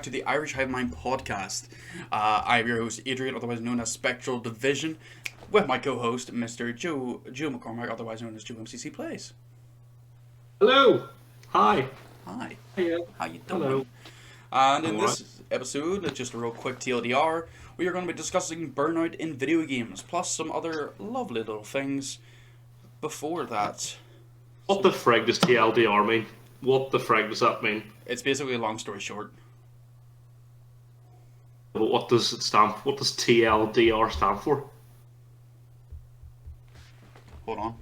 to the Irish Hive Mind Podcast. I'm your host, Adrian, otherwise known as Spectral Division, with my co-host, Mr. Joemccplays, otherwise known as Joemccplays. Hello! Hi! Hi. Hiya. How you doing? Hello. And in I'm this episode, just a real quick TLDR, we are going to be discussing Burnout in video games, plus some other lovely little things before that. What the frig does TLDR mean? What the frig does that mean? It's basically a long story short. But what does it stand? What does TLDR stand for? Hold on.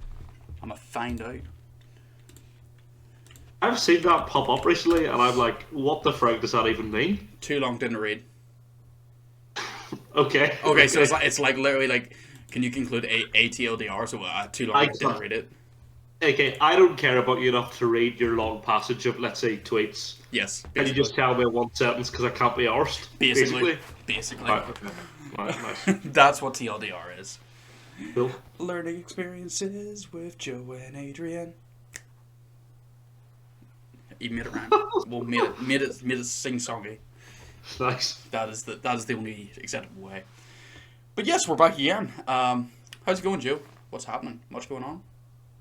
I'm going to find out. I've seen that pop up recently, and I'm like, what the frig does that even mean? Too long, didn't read. Okay. Okay, so it's like literally like, can you conclude a TLDR? So too long, didn't read it. Okay, I don't care about you enough to read your long passage of, let's say, tweets. Yes. Can you just tell me in one sentence because I can't be arsed? Basically. Right, okay. Right, nice. That's what TLDR is. Cool. Learning experiences with Joe and Adrian. You made it rhyme. Well, made it sing-songy. Nice. That is the only acceptable way. But yes, we're back again. How's it going, Joe? What's happening? What's going on?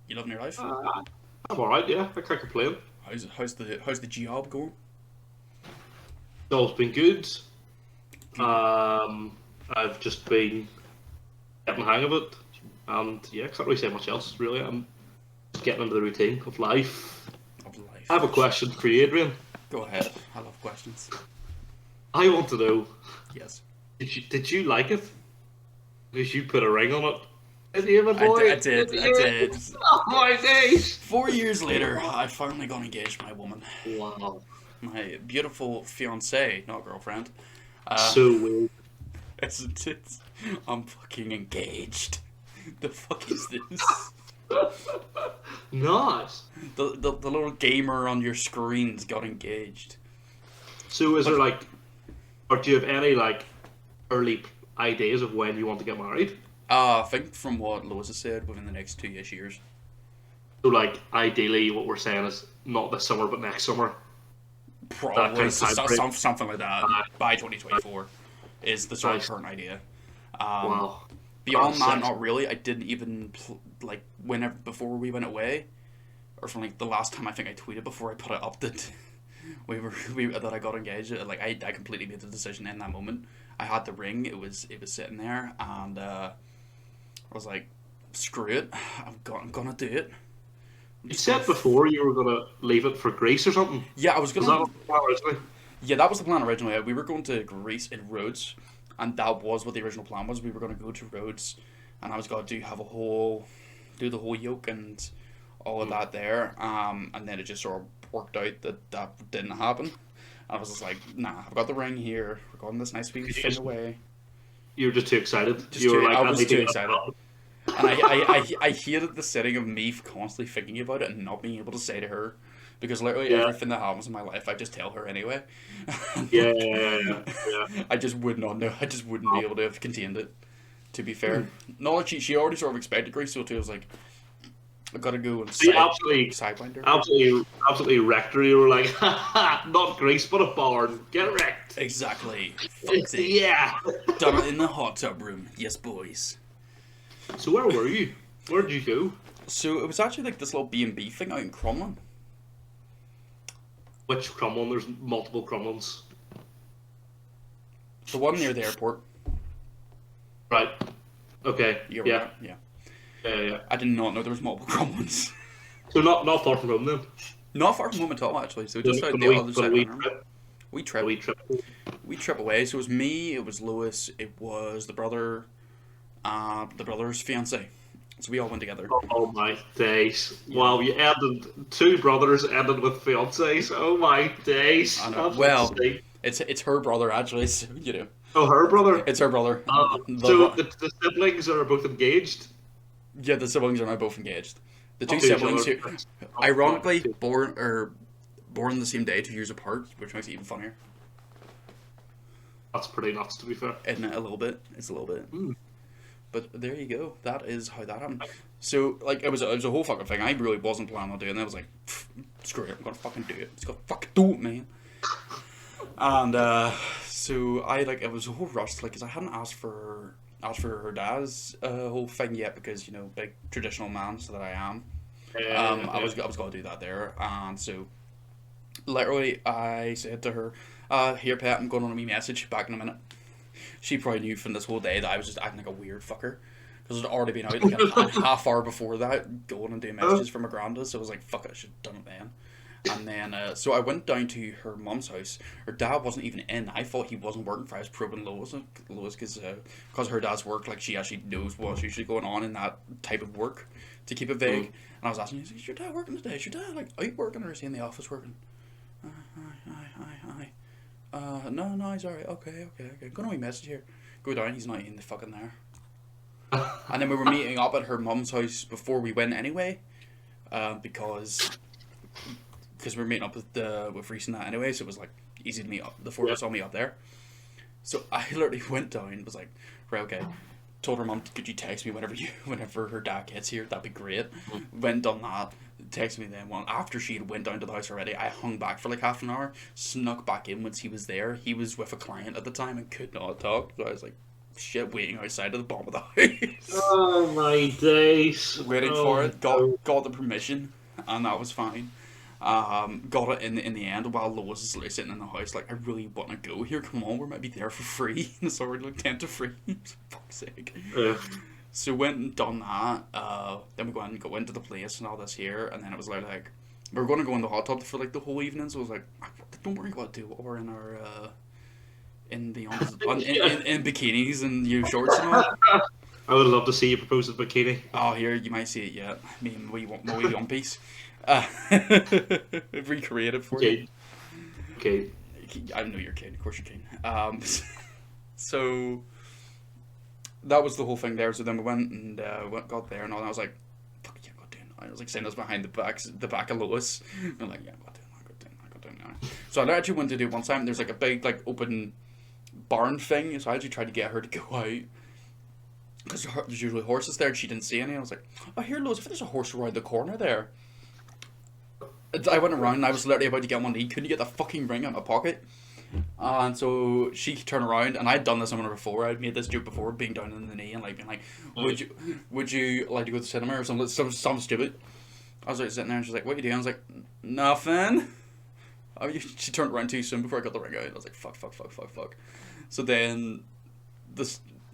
You loving your life? I'm alright, yeah. I can't complain. How's the job going? It's always been good. I've just been getting the hang of it, and yeah, can't really say much else really. I'm just getting into the routine of life. I have a question for you, Adrian. Go ahead. I love questions. I want to know. Yes. Did you like it? Because you put a ring on it. Did you, my boy? I did. Oh my days! 4 years later, I finally got engaged to my woman. Wow. My beautiful fiancée, not girlfriend. So weird. Isn't it? I'm fucking engaged. The fuck is this? Nice. The little gamer on your screens got engaged. So is there like, or do you have any like early ideas of when you want to get married? I think from what Lois has said, within the next 2-ish years. So like ideally what we're saying is not this summer but next summer. Probably time something like that. By 2024 is the sort of current idea. Wow. Beyond that, Sick. not really. I didn't even like whenever before we went away, or from like the last time I think I tweeted before I put it up that that I got engaged. Like I completely made the decision in that moment. I had the ring. It was sitting there, and I was like, screw it. I'm gonna do it. You said before you were gonna leave it for Greece or something. Yeah, I was gonna. Was that the plan originally? Yeah, that was the plan originally. We were going to Greece in Rhodes, and that was what the original plan was. We were going to go to Rhodes, and I was going to do the whole yoke and all of that there. And then it just sort of worked out that didn't happen. I was just like, nah, I've got the ring here. We're going this nice wee thing away. You were just too excited. I was too excited. And I hated the setting of me constantly thinking about it and not being able to say to her. Because literally everything that happens in my life, I just tell her anyway. Yeah. I just would not know. I just wouldn't be able to have contained it, to be fair. No, she already sort of expected Greece, so too, I was like, I gotta go and sidewind her. Absolutely wrecked her. You were like, not Greece, but a barn. Get wrecked. Exactly. Yeah. Done it in the hot tub room. Yes, boys. So where were you? Where did you go? So it was actually like this little B&B thing out in Crumlin. Which Crumlin? There's multiple Crumlins. The one near the airport. Right. Okay. Yeah. I did not know there was multiple Crumlins. So not far from home then. Not far from home at all, actually. So just out the other side of the room. We trip away. So it was me, it was Lewis, it was the brother's fiance. So we all went together. Oh my days! Yeah. Wow, you ended two brothers ended with fiancés. Oh my days! Well, it's her brother actually. So, you know. Oh, her brother. It's her brother. So the siblings are both engaged. Yeah, the siblings are now both engaged. The two siblings who, ironically, born the same day, 2 years apart, which makes it even funnier. That's pretty nuts, to be fair. Isn't it? A little bit. It's a little bit. But there you go. That is how that happened. So, like, it was a whole fucking thing. I really wasn't planning on doing it. I was like, screw it. I'm gonna fucking do it. Just gonna fucking do it, man. And so I like it was a whole rush, like, because I hadn't asked for her dad's whole thing yet, because big traditional man so that I am. I was gonna do that there, and so literally I said to her, "Here, pet, I'm going on a wee message. Back in a minute." She probably knew from this whole day that I was just acting like a weird fucker, because I'd already been out like a half hour before that, going and doing messages for my granda. So I was like, "Fuck it, I should have done it then." And then, so I went down to her mum's house. Her dad wasn't even in. I thought he wasn't working for. I was probing Lois, because her dad's work, like, she actually knows what's usually going on in that type of work, to keep it vague. And I was asking, "Is your dad working today? Is your dad like out working, or is he in the office working?" No, he's alright. Okay. Gonna wee message here. Go down. He's not in the fucking there. And then we were meeting up at her mum's house before we went anyway, because we were meeting up with Reese and that anyway, so it was like easy to meet up. The four of us all meet up there. So I literally went down, was like, right, okay. Told her mum, "Could you text me whenever her dad gets here? That'd be great." Went done that. Texted me then. Well, after she went down to the house already, I hung back for like half an hour, snuck back in once he was there. He was with a client at the time and could not talk, so I was like, shit, waiting outside at the bottom of the house. Oh my days! Waiting for it. Got the permission, and that was fine. Got it in the end while Lois is like sitting in the house, like, "I really want to go here. Come on, we might be there for free." And it's already like 10 to 3. Fuck's sake. So went and done that. Then we went to the place and all this here, and then it was like we were going to go in the hot tub for like the whole evening. So I was like, "Don't worry about it. We're in our in bikinis and shorts and all." I would love to see you propose a bikini. Oh, here you might see it yet. Me and my wee one piece. Recreated for you. Okay. I know you're kidding. Of course you're kidding. So that was the whole thing there. So then we went and got there and all. And I was like, "Fuck yeah, go down." I was like saying us behind the back of Lois. I'm like, "Yeah, go down now." So I actually went to do it one time. There's like a big like open barn thing. So I actually tried to get her to go out, because there's usually horses there, and she didn't see any. I was like, "Oh, here, Lois, if there's a horse around the corner there." I went around and I was literally about to get one, and he couldn't get the fucking ring out of my pocket. And so she turned around, and I'd done this on her before. I'd made this joke before, being down on the knee and like being like, would you like to go to the cinema or something stupid? I was like sitting there and she's like, "What are you doing?" I was like, "Nothing." She turned around too soon before I got the ring out. I was like, fuck. So then the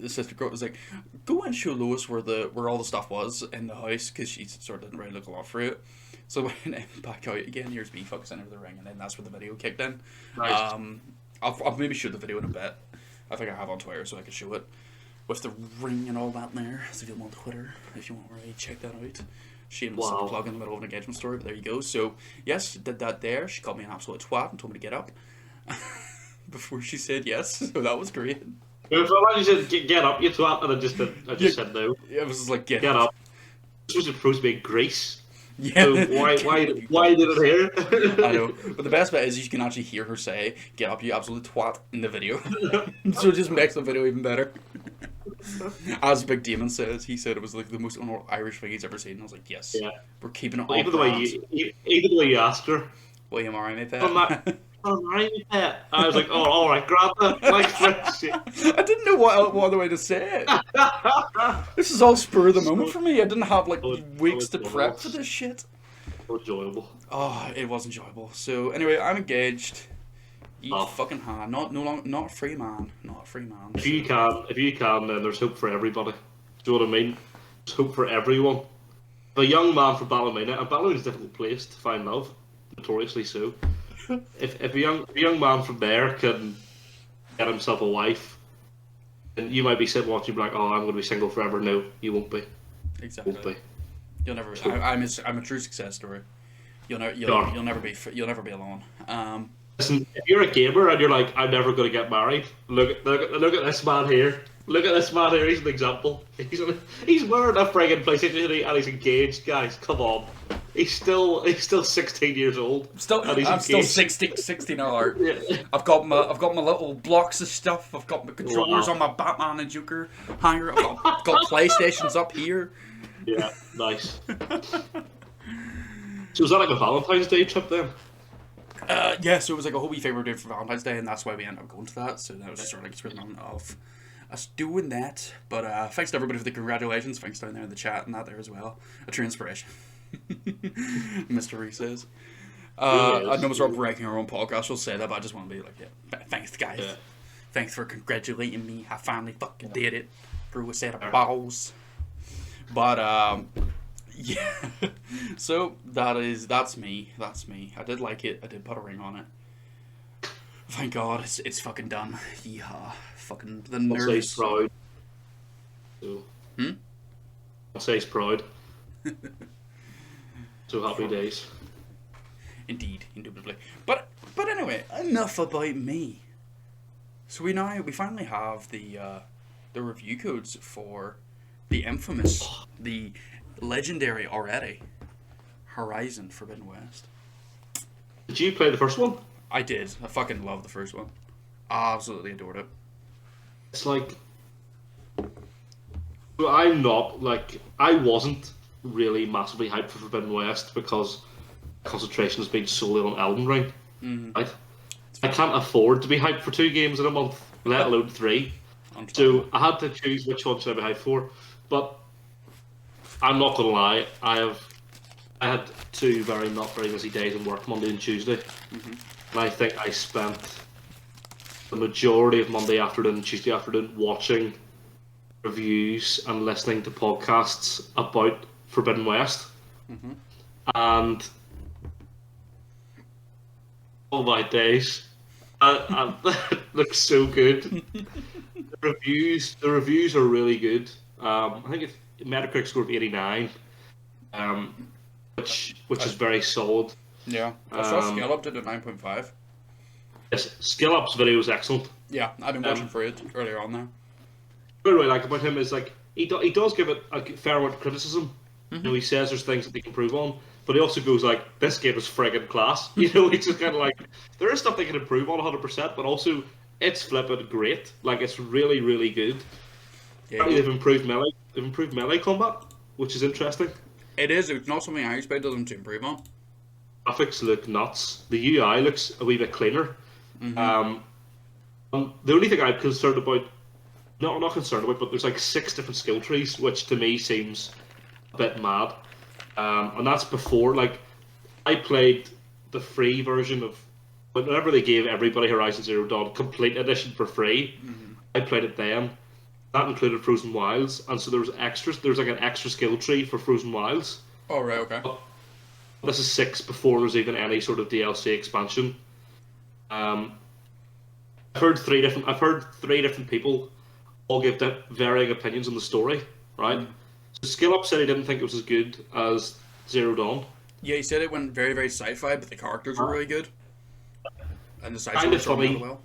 sister girl was like, "Go and show Lois where all the stuff was in the house," because she sort of didn't really look a lot for it. So I went back out again. Here's me focusing over the ring, and then that's where the video kicked in. Nice. I'll maybe show the video in a bit. I think I have on Twitter, so I can show it with the ring and all that in there. So if you're on Twitter, if you want to really check that out. Shameless plug in the middle of an engagement story, but there you go. So yes, did that there. She called me an absolute twat and told me to get up before she said yes. So that was great. If I said get up, you twat, and I just said no. Yeah, it was just like get up. This was supposed to be Grace. Yeah. So why did it here? I know, but the best bit is you can actually hear her say, "Get up, you absolute twat," in the video. So it just makes the video even better. As Big Damon says, he said it was like the most Irish thing he's ever seen. I was like, yes, we're keeping it all. Even the way you asked her, "Will you marry me, pet?" Marry me, pet. I was like, "Oh, all right, grab that." I didn't know what other way to say it. This is all spur of the moment for me. I didn't have like weeks to prep for this shit. Enjoyable. Oh, it was enjoyable. So anyway, I'm engaged. Eat fucking hand. Not a free man. Not a free man. If you can, then there's hope for everybody. Do you know what I mean? There's hope for everyone. If a young man from Ballymena, and Ballymena's a difficult place to find love, notoriously so. If a young man from there can get himself a wife, and you might be sitting watching, like, "Oh, I'm going to be single forever." No, you won't be. Exactly. Won't be. You'll never. I'm a true success story. You'll never be alone. Listen, if you're a gamer and you're like, "I'm never going to get married," look at this man here. Look at this man here. He's an example. He's wearing a friggin' PlayStation and he's engaged, guys. Come on. He's still 16 years old. I'm still 16 alert. Yeah. I've got my little blocks of stuff. I've got my controllers on my Batman and Joker hanger. I've got PlayStations up here. Yeah, nice. So was that like a Valentine's Day trip then? Yeah, so it was like a whole wee thing we were doing for Valentine's Day, and that's why we ended up going to that. So that was just sort of like a spin on of us doing that. But thanks to everybody for the congratulations. Thanks down there in the chat and that there as well. A true inspiration. Mr. Reese says. I know we're breaking our own podcast. We'll say that, but I just want to be like, yeah, thanks, guys. Yeah. Thanks for congratulating me. I finally fucking did it. Through a set of balls. But, yeah. So, that's me. That's me. I did like it. I did put a ring on it. Thank God, it's fucking done. Yeehaw. Fucking the nerves. I'll say he's proud. So, I'll say he's proud. So happy days. Indeed, indubitably. But anyway, enough about me. So we finally have the review codes for the infamous, the legendary already, Horizon Forbidden West. Did you play the first one? I did. I fucking loved the first one. I absolutely adored it. It's like, I wasn't really massively hyped for Forbidden West because concentration has been solely on Elden Ring. Mm-hmm. Right? I can't afford to be hyped for 2 games in a month, let alone 3. So I had to choose which one should I be hyped for. But I'm not gonna lie, I had 2 not very busy days in work, Monday and Tuesday. Mm-hmm. And I think I spent the majority of Monday afternoon and Tuesday afternoon watching reviews and listening to podcasts about Forbidden West. Mm-hmm. And oh my days, it looks so good. The reviews are really good. I think Metacritic scored 89, which is very solid. Yeah, I saw Scale Up did a 9.5. Yes, Scale Up's video is excellent. Yeah, I've been watching for it earlier on there. What I really like about him is like he does give it a fair amount of criticism. Mm-hmm. You know, he says there's things that they can improve on, but he also goes like, "This game is friggin' class." You know, he's just kind of like, there is stuff they can improve on 100%, but also it's flippin' great. Like it's really, really good. Yeah, they've improved melee combat, which is interesting. It is. It's not something I expected them to improve on. Graphics look nuts. The UI looks a wee bit cleaner. Mm-hmm. The only thing I'm concerned about, not concerned about, but there's like 6 different skill trees, which to me seems a bit mad. And that's before, like, I played the free version of, whenever they gave everybody Horizon Zero Dawn Complete Edition for free, mm-hmm. I played it then. That included Frozen Wilds, and so there was extras. There's like an extra skill tree for Frozen Wilds. Oh, right, okay. But this is 6 before there's even any sort of DLC expansion. I've heard 3 different people all give varying opinions on the story, right? Mm. So Skill Up said he didn't think it was as good as Zero Dawn. Yeah, he said it went very, very sci-fi, but the characters were really good. And the side stories really well.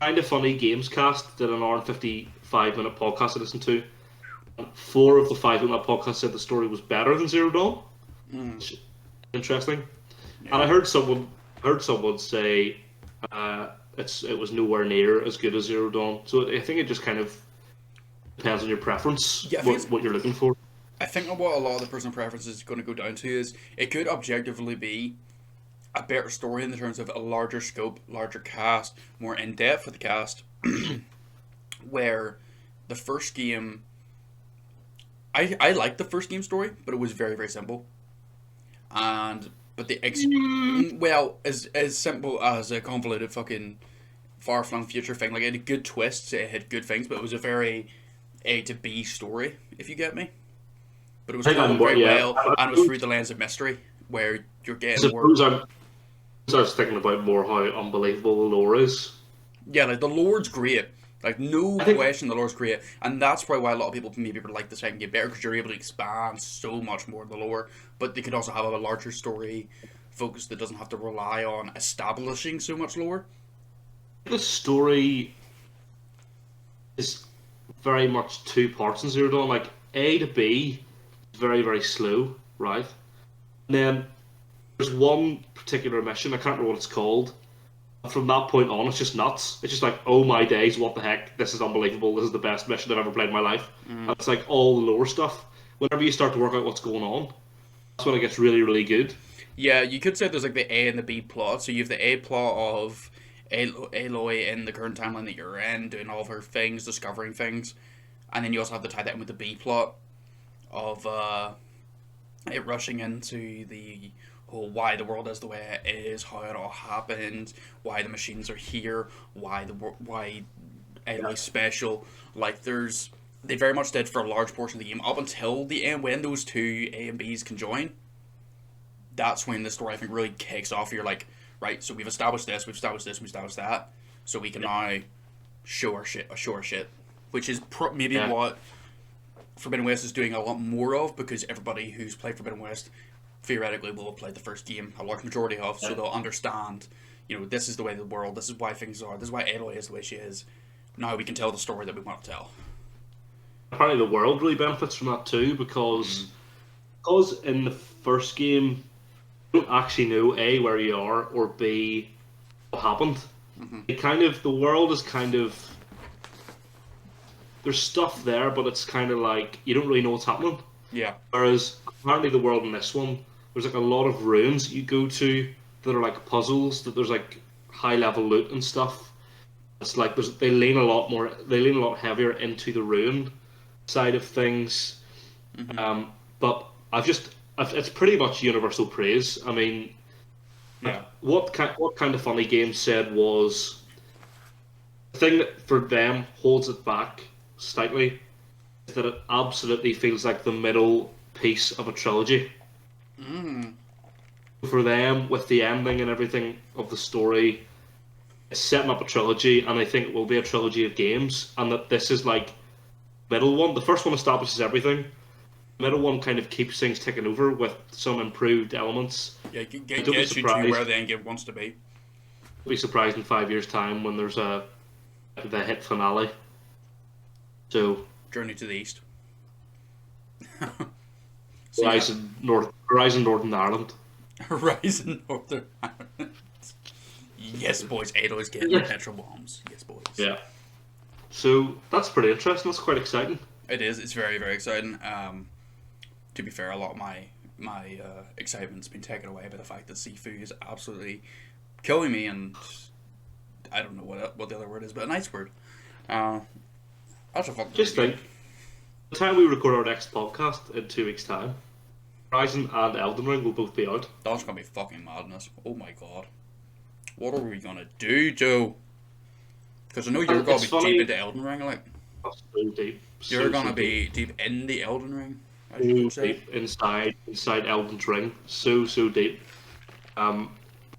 Kind of funny. Gamescast did an hour and 55-minute podcast I listened to. 4 of the 5 in that podcast said the story was better than Zero Dawn. Mm. Interesting. Yeah. And I heard someone say it was nowhere near as good as Zero Dawn. So I think it just kind of depends on your preference, what you're looking for. I think what a lot of the personal preference is going to go down to is it could objectively be a better story in the terms of a larger scope, larger cast, more in-depth for the cast, where the first game, I liked the first game story, but it was very, very simple. But as simple as a convoluted fucking far-flung future thing. Like, it had good twists, it had good things, but it was a very A to B story, if you get me. But it was told very well, and it was through the lens of mystery, where you're getting more... I was thinking about more how unbelievable the lore is. Yeah, like, the lore's great. Like, no question the lore's great. And that's probably why a lot of people maybe would like the second game better, because you're able to expand so much more of the lore. But they could also have a larger story focus that doesn't have to rely on establishing so much lore. The story is very much 2 parts in Zero Dawn. Like, A to B is very, very slow, right? And then there's one particular mission, I can't remember what it's called. And from that point on, it's just nuts. It's just like, oh my days, what the heck? This is unbelievable. This is the best mission I've ever played in my life. And it's like all the lore stuff. Whenever you start to work out what's going on, that's when it gets really, really good. Yeah, you could say there's like the A and the B plot. So you have the A plot of Aloy in the current timeline that you're in, doing all of her things, discovering things, and then you also have to tie that in with the B plot of it rushing into the whole why the world is the way it is, how it all happened, why the machines are here, why Aloy's special. Like they very much did for a large portion of the game up until the end when those two A and Bs can join. That's when the story I think really kicks off. You're like, right, so we've established this, we've established this, we've established that, so we can now show our shit, which is maybe what Forbidden West is doing a lot more of, because everybody who's played Forbidden West theoretically will have played the first game, a large majority of, so they'll understand, this is the way of the world, this is why things are, this is why Aloy is the way she is. Now we can tell the story that we want to tell. Apparently the world really benefits from that too, because in the first game you don't actually know A, where you are, or B, what happened. The world is kind of, there's stuff there, but it's kind of like you don't really know what's happening. Yeah. Whereas apparently the world in this one, there's like a lot of rooms you go to that are like puzzles, that there's like high level loot and stuff. It's like they lean a lot heavier into the ruin side of things. But it's pretty much universal praise. I mean, what kind of funny game said was the thing that for them holds it back slightly is that it absolutely feels like the middle piece of a trilogy. For them, with the ending and everything of the story, it's setting up a trilogy, and I think it will be a trilogy of games, and that this is like middle one. The first one establishes everything. The middle one kind of keeps things ticking over with some improved elements. Yeah, gets you to where the end game wants to be. Don't be surprised in 5 years' time when there's the hit finale. So Journey to the East. Horizon Northern Ireland. Horizon Northern Ireland. Yes, boys. Aloy's getting petrol bombs. Yes, boys. Yeah. So that's pretty interesting. That's quite exciting. It is. It's very, very exciting. To be fair, a lot of my excitement's been taken away by the fact that Sifu is absolutely killing me, and I don't know what the other word is, but a nice word. That's a fucking just think. By the time we record our next podcast in 2 weeks' time, Horizon and Elden Ring will both be out. That's gonna be fucking madness. Oh my god. What are we gonna do, Joe? Because I know you're gonna be deep into Elden Ring, like. That's so deep. You're gonna be deep in the Elden Ring. Deep inside Elden Ring. So deep.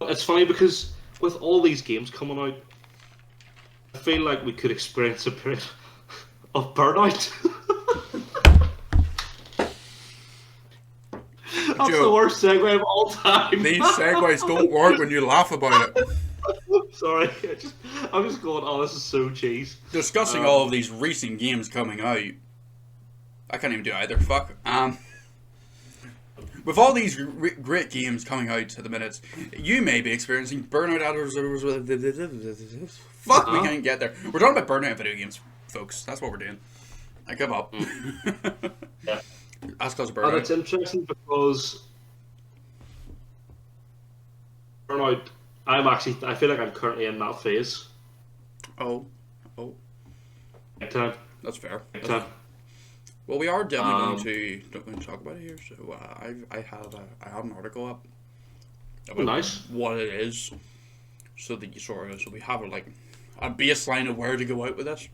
It's funny because with all these games coming out, I feel like we could experience a period of burnout. That's Joe, the worst segue of all time. These segues don't work when you laugh about it. Sorry, I'm just going, oh, this is so cheese. Discussing all of these recent games coming out. I can't even do either. Fuck. With all these great games coming out at the minute, you may be experiencing burnout Fuck, we can't get there. We're talking about burnout in video games, folks. That's what we're doing. I give up. Yeah. That's because of burnout. And it's interesting because burnout, I feel like I'm currently in that phase. Oh. Big time. That's fair. Big time. Well, we are definitely going to talk about it here. So I have an article up about what it is, so that so we have a baseline of where to go out with this.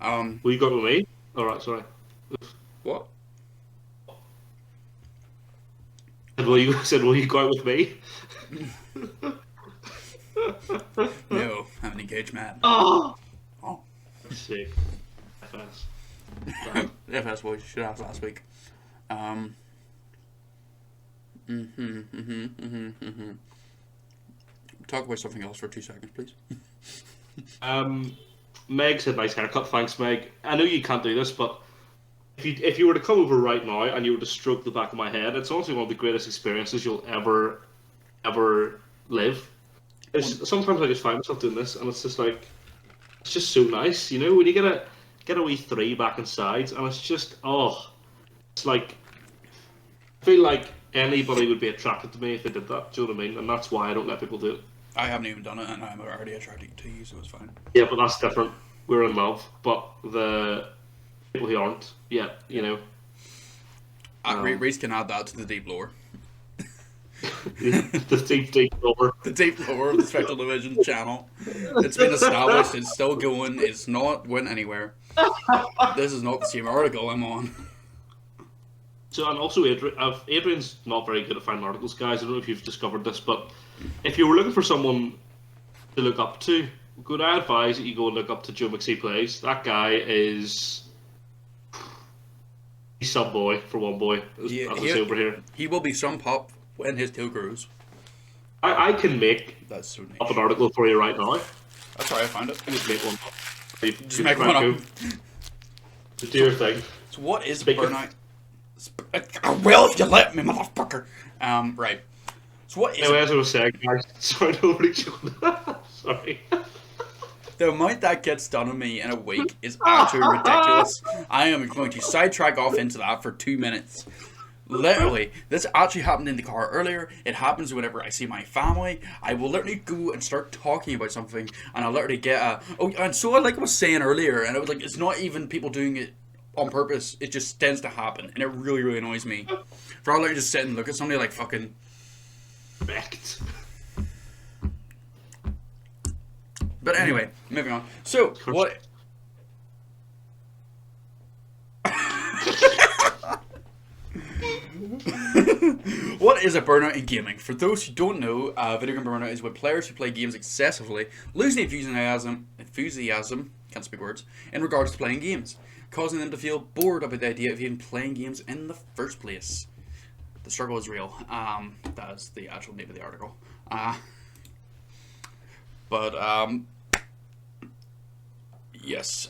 Will you go with me? All right, sorry. What? Will you go out with me? No, I'm an engaged man. Oh. Sick. FS. FS boys, should have last week. Talk about something else for 2 seconds, please. Meg said nice haircut. Thanks, Meg. I know you can't do this, but if you were to come over right now and you were to stroke the back of my head, it's honestly one of the greatest experiences you'll ever live. Sometimes I just find myself doing this, and it's just like, it's just so nice, you know, when you get a wee 3 back and sides, and it's just, it's like, I feel like anybody would be attracted to me if they did that. Do you know what I mean? And that's why I don't let people do it. I haven't even done it, and I'm already attracted to you, so it's fine. Yeah, but that's different. We're in love, but the people who aren't yet, you know. Reese can add that to the deep lore. The deep lore. The deep lore of the Spectral Division channel. It's been established. It's still going. It's not went anywhere. This is not the same article I'm on. So, and also Adrian's not very good at finding articles, guys. I don't know if you've discovered this, but if you were looking for someone to look up to, good, I advise that you go and look up to Joemccplays. That guy is he's some boy for one boy. As I say over here, he will be some pop when his tail grows. I can make That's so nice. up an article for you right now. That's why I found it. I just make one. Just make one up. Just do your thing. So what is Burnout? I will if you let me, motherfucker. Right. So what is anyway, as I was saying, guys, sorry, nobody sorry. The amount that gets done on me in a week is absolutely ridiculous. I am going to sidetrack off into that for 2 minutes. Literally, this actually happened in the car earlier. It happens whenever I see my family. I will literally go and start talking about something, and I'll literally get and so like I was saying earlier, and it was like, it's not even people doing it on purpose. It just tends to happen, and it really, really annoys me. For all I just sit and look at somebody like fucking... Wrecked. But anyway, moving on. So, what... What is a burnout in gaming? For those who don't know, video game burnout is when players who play games excessively lose the enthusiasm, can't speak words, in regards to playing games, causing them to feel bored about the idea of even playing games in the first place. The struggle is real. That is the actual name of the article. Yes.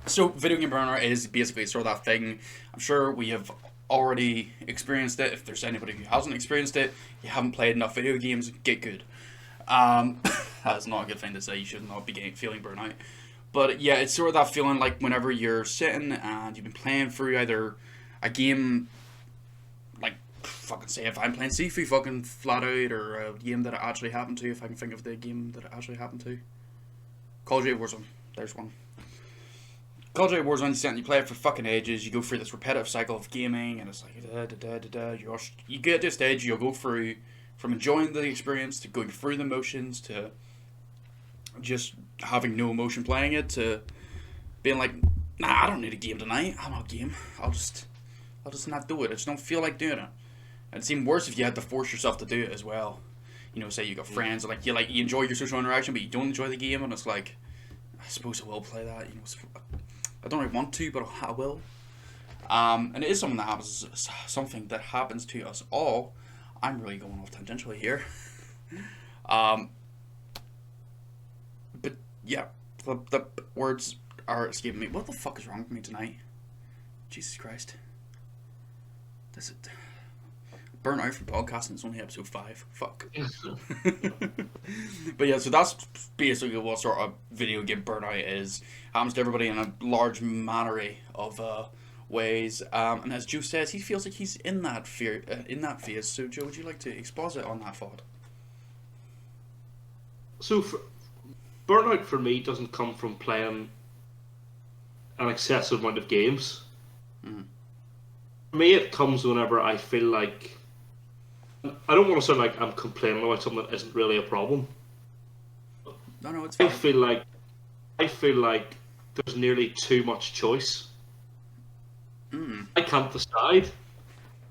So video game burnout is basically sort of that thing. I'm sure we have already experienced it. If there's anybody who hasn't experienced it, you haven't played enough video games, get good. That's not a good thing to say. You should not be feeling burnout. But yeah, it's sort of that feeling like whenever you're sitting and you've been playing through either a game, like, fucking say, if I'm playing Sifu fucking flat out, or a game that it actually happened to, if I can think of the game that it actually happened to. Call of Duty Warzone. There's one. Call of Duty Warzone, you play it for fucking ages, you go through this repetitive cycle of gaming, and it's like, you get to a stage, you'll go through, from enjoying the experience, to going through the motions, to just having no emotion playing it, to being like, nah, I don't need a game tonight, I'm not a game, I'll just not do it, I just don't feel like doing it. And it's even worse if you had to force yourself to do it as well. You know, say you got friends, and you enjoy your social interaction, but you don't enjoy the game, and it's like, I suppose I will play that, you know, I don't really want to, but I will. And it is something that happens to us all. I'm really going off tangentially here. But yeah, the words are escaping me. What the fuck is wrong with me tonight? Jesus Christ. This is Burnout from podcasting. It's only episode 5. Fuck. But yeah, so that's basically what sort of video game burnout is. Happens to everybody in a large manner of ways. And as Joe says, he feels like he's in that phase. So Joe, would you like to exposit on that thought? So, burnout for me doesn't come from playing an excessive amount of games. Mm. For me, it comes whenever I feel like, I don't want to sound like I'm complaining about something that isn't really a problem. No, it's fine. I feel like there's nearly too much choice. Mm. I can't decide.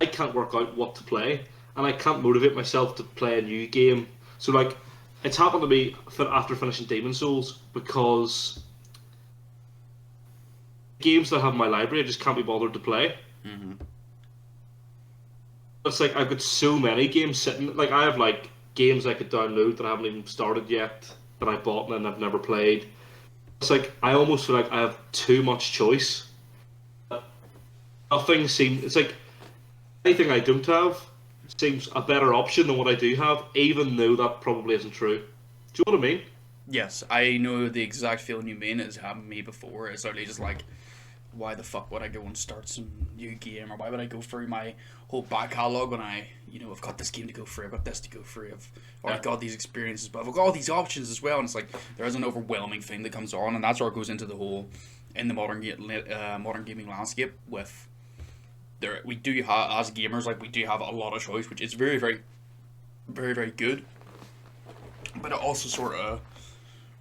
I can't work out what to play, and I can't motivate myself to play a new game. So, like, it's happened to me after finishing Demon Souls, because games that I have in my library I just can't be bothered to play. Mm-hmm. It's like I've got so many games sitting. Like, I have like games I could download that I haven't even started yet, that I bought and I've never played. It's like I almost feel like I have too much choice. Nothing seems. It's like anything I don't have seems a better option than what I do have, even though that probably isn't true. Do you know what I mean? Yes, I know the exact feeling you mean. It's happened to me before. It's literally just like, why the fuck would I go and start some new game, or why would I go through my whole back catalogue when I've got this game to go through, I've got this to go through, I've already got these experiences, but I've got all these options as well, and it's like, there is an overwhelming thing that comes on, and that's where it goes into the whole, in the modern gaming landscape, with, we do have, as gamers, like, we do have a lot of choice, which is very, very, very, very good, but it also sort of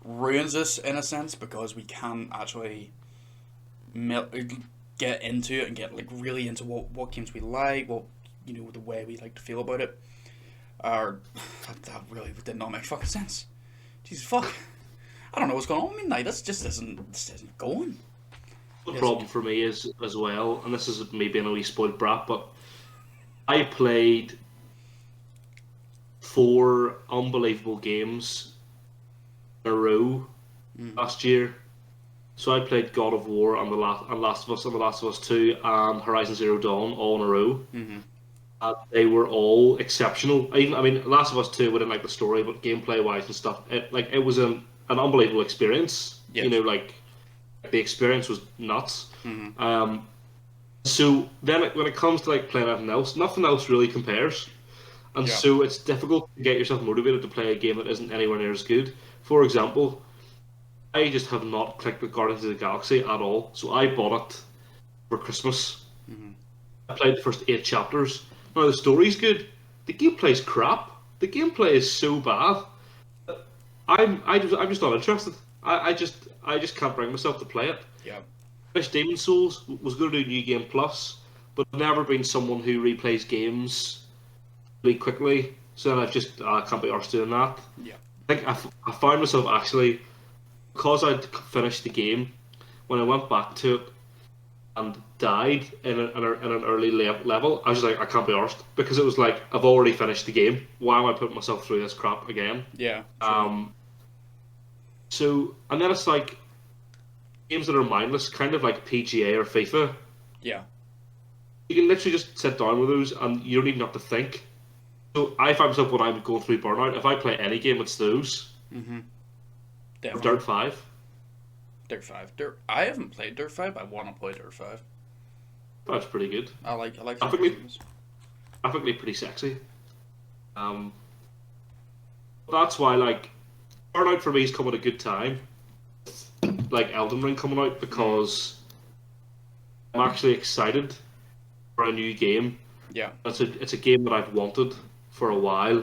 ruins us, in a sense, because we can actually get into it and get like really into what games we like, the way we like to feel about it. Or that really did not make fucking sense. Jesus fuck. I don't know what's going on with me now. This isn't going. The problem for me is as well, and this is me being a wee spoiled brat, but I played 4 unbelievable games in a row last year. So I played God of War and Last of Us and The Last of Us 2 and Horizon Zero Dawn all in a row. Mm-hmm. And they were all exceptional. Last of Us 2, we didn't like the story, but gameplay wise and stuff, it was an unbelievable experience. Yes. The experience was nuts. Mm-hmm. So then when it comes to like playing anything else, nothing else really compares. And so it's difficult to get yourself motivated to play a game that isn't anywhere near as good. For example, I just have not clicked with Guardians of the Galaxy at all. So I bought it for Christmas. Mm-hmm. I played the first 8 chapters. Now the story's good. The gameplay's crap. The gameplay is so bad. I'm just not interested. I just can't bring myself to play it. Yeah. Finished Demon Souls, was going to do New Game Plus, but I've never been someone who replays games really quickly. So then I can't be arsed doing that. Yeah. I think I found myself actually, because I'd finished the game, when I went back to it and died in an early level, I was just like, I can't be arsed, because it was like, I've already finished the game. Why am I putting myself through this crap again? Yeah. Sure. So, and then it's like games that are mindless, kind of like PGA or FIFA. Yeah. You can literally just sit down with those, and you don't even have to think. So I find myself when I'm going through Burnout, if I play any game, it's those. Mm-hmm. Or Dirt 5. Dirt 5. I haven't played Dirt 5, but I want to play Dirt 5. That's pretty good. I like games. I think they're pretty sexy. That's why, like, Burnout for me is coming at a good time. Like Elden Ring coming out, because I'm actually excited for a new game. Yeah. It's a game that I've wanted for a while.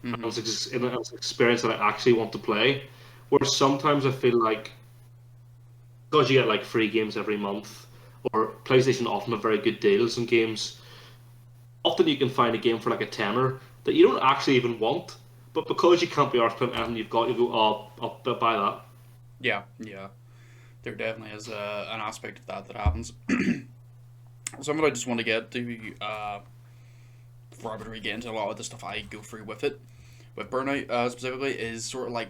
Mm-hmm. And it's an experience that I actually want to play. Where sometimes I feel like, because you get like free games every month, or PlayStation often have very good deals on games, often you can find a game for like a tenner that you don't actually even want, but because you can't be arsed playing anything you've got, you go, oh, I'll buy that. Yeah. There definitely is an aspect of that happens. Something I just want to get to, before I really get into a lot of the stuff I go through with Burnout specifically, is sort of like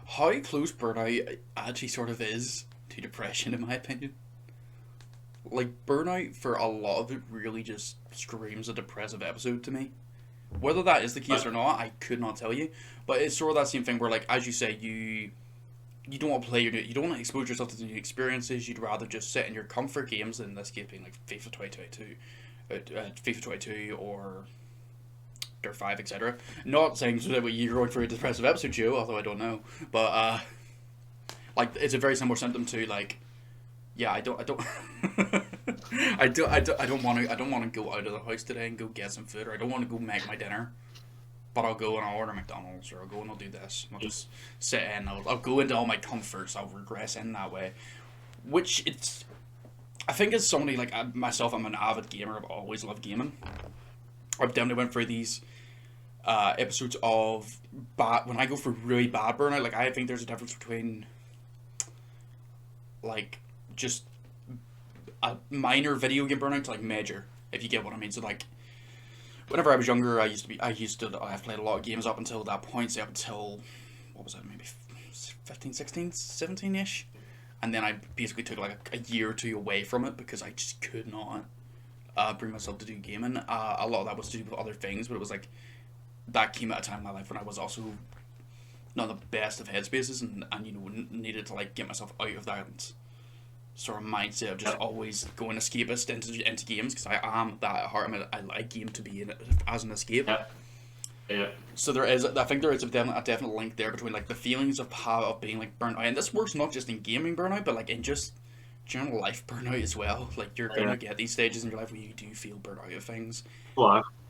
how close Burnout actually sort of is to depression, in my opinion. Like, Burnout, for a lot of it, really just screams a depressive episode to me. Whether that is the case or not, I could not tell you. But it's sort of that same thing where, like, as you say, you don't want to play you don't want to expose yourself to new experiences. You'd rather just sit in your comfort games, in this case being like FIFA 22, or Dirt 5, etc. Not saying so that you're going through a depressive episode, Joe, although I don't know. But like, it's a very similar symptom to, like, yeah, I don't want to go out of the house today and go get some food, or I don't want to go make my dinner. But I'll go and I'll order McDonald's, or I'll go and I'll do this. I'll just sit in. I'll go into all my comforts. I'll regress in that way. Which I think as somebody like myself, I'm an avid gamer. I've always loved gaming. I've definitely went through these episodes of when I go for really bad burnout. Like, I think there's a difference between like just a minor video game burnout to like major, if you get what I mean. So like, whenever I was younger, I've played a lot of games up until that point, say up until, what was it, maybe 15, 16, 17-ish? And then I basically took like a year or two away from it because I just could not bring myself to do gaming. A lot of that was to do with other things, but it was like, that came at a time in my life when I was also not the best of headspaces and needed to like get myself out of that sort of mindset of just always going escapist into games, because I am that at heart. I mean, I like game to be in it as an escape. Yeah. Yeah. So I think there is a definite link there between like the feelings of being like burnt out, and this works not just in gaming burnout, but like in just general life burnout as well. Like you're gonna get these stages in your life where you do feel burnt out of things,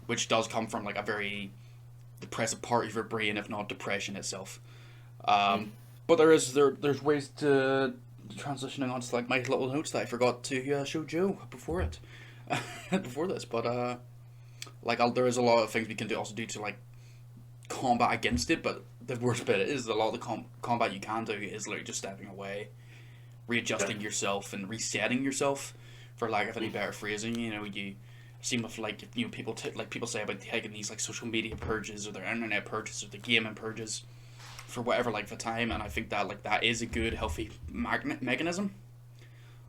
which does come from like a very depressive part of your brain, if not depression itself. But there's ways to transitioning on to like my little notes that I forgot to show Joe before it, before this. But there is a lot of things we can also do to like combat against it. But the worst bit is a lot of the combat you can do is like just stepping away, readjusting yourself, and resetting yourself, for lack of any better phrasing. You know, you seem with like people people say about taking these like social media purges or their internet purges or the gaming purges for whatever length of time, and I think that like that is a good healthy mechanism.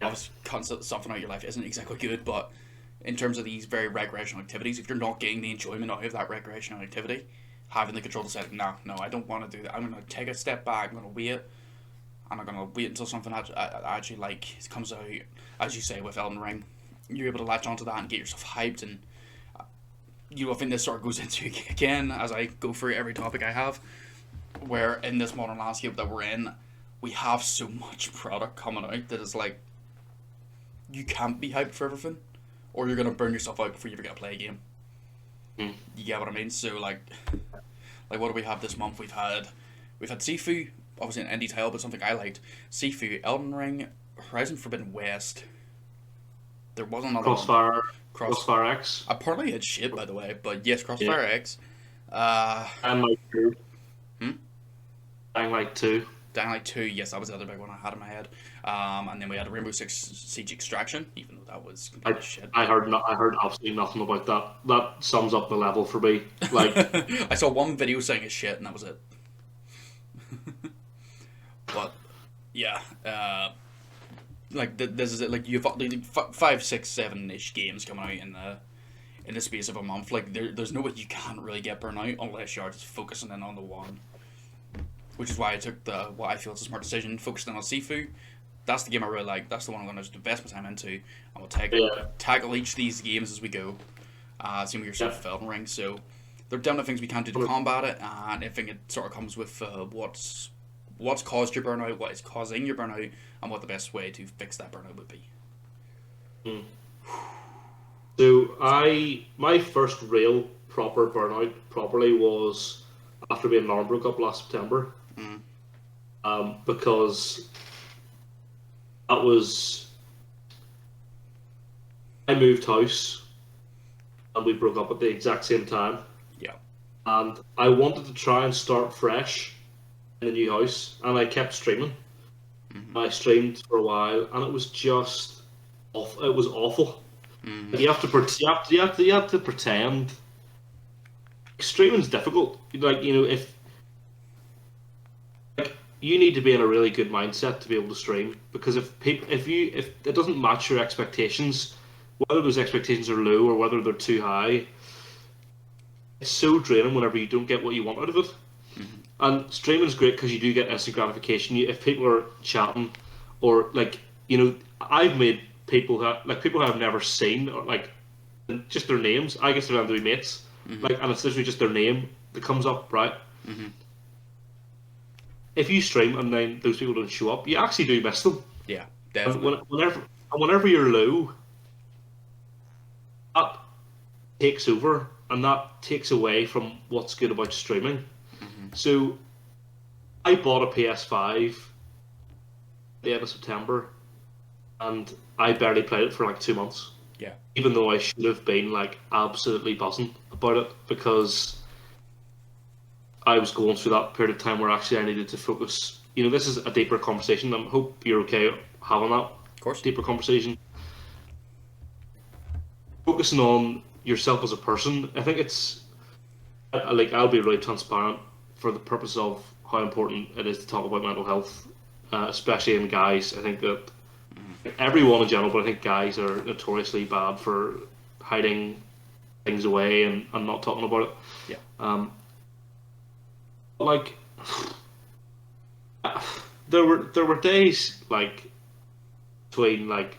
Obviously, cutting something out of your life isn't exactly good, but in terms of these very recreational activities, if you're not getting the enjoyment out of that recreational activity, having the control to say, no, I don't want to do that. I'm going to take a step back. I'm going to wait. And I'm going to wait until something I actually like comes out. As you say with Elden Ring, you're able to latch onto that and get yourself hyped. And I think this sort of goes into again as I go through every topic I have, where in this modern landscape that we're in, we have so much product coming out that is like you can't be hyped for everything, or you're gonna burn yourself out before you ever get to play a game. You get what I mean? So like what do we have this month? We've had Sifu, obviously an indie title, but something I liked. Sifu, Elden Ring, Horizon Forbidden West. There was another Crossfire X. Apparently it's shit, by the way, but yes, Crossfire X. And like 2. Dying Light 2. Dying Light 2, yes, that was the other big one I had in my head. And then we had Rainbow Six Siege Extraction, even though that was complete shit. I heard absolutely nothing about that. That sums up the level for me. Like I saw one video saying it's shit, and that was it. But yeah, this is it. Like you've got 5, 6, 7-ish games coming out in the space of a month. Like there's no way you can't really get burnt out unless you're just focusing in on the one. Which is why I took what I feel is a smart decision, focusing on Sifu. That's the game I really like. That's the one I'm going to invest my time into. And we'll tackle each of these games as we go. Same with yourself, Elden Ring. So there are definitely things we can do to combat it, and I think it sort of comes with what's caused your burnout, what is causing your burnout, and what the best way to fix that burnout would be. So my first real proper burnout properly was after being alarm broke up last September. Because that was, I moved house and we broke up at the exact same time. Yeah. And I wanted to try and start fresh in the new house, and I kept streaming. I streamed for a while, and it was just awful. It was awful. You have to pretend. Streaming's difficult. Like, if you need to be in a really good mindset to be able to stream, because if it doesn't match your expectations, whether those expectations are low or whether they're too high, it's so draining whenever you don't get what you want out of it. And streaming is great because you do get instant gratification. If people are chatting, or I've made people who I've never seen, or like just their names, I guess they're going to be mates, and it's literally just their name that comes up, right? If you stream and then those people don't show up, you actually do miss them. Yeah, definitely. Whenever you're low, that takes over, and that takes away from what's good about streaming. So I bought a PS5 at the end of September, and I barely played it for like 2 months. Yeah. Even though I should have been like absolutely buzzing about it, because I was going through that period of time where actually I needed to focus. This is a deeper conversation. I hope you're okay having that. Of course. Deeper conversation. Focusing on yourself as a person. I think it's I'll be really transparent for the purpose of how important it is to talk about mental health, especially in guys. I think that everyone in general, but I think guys are notoriously bad for hiding things away and not talking about it. Yeah. There were days like between like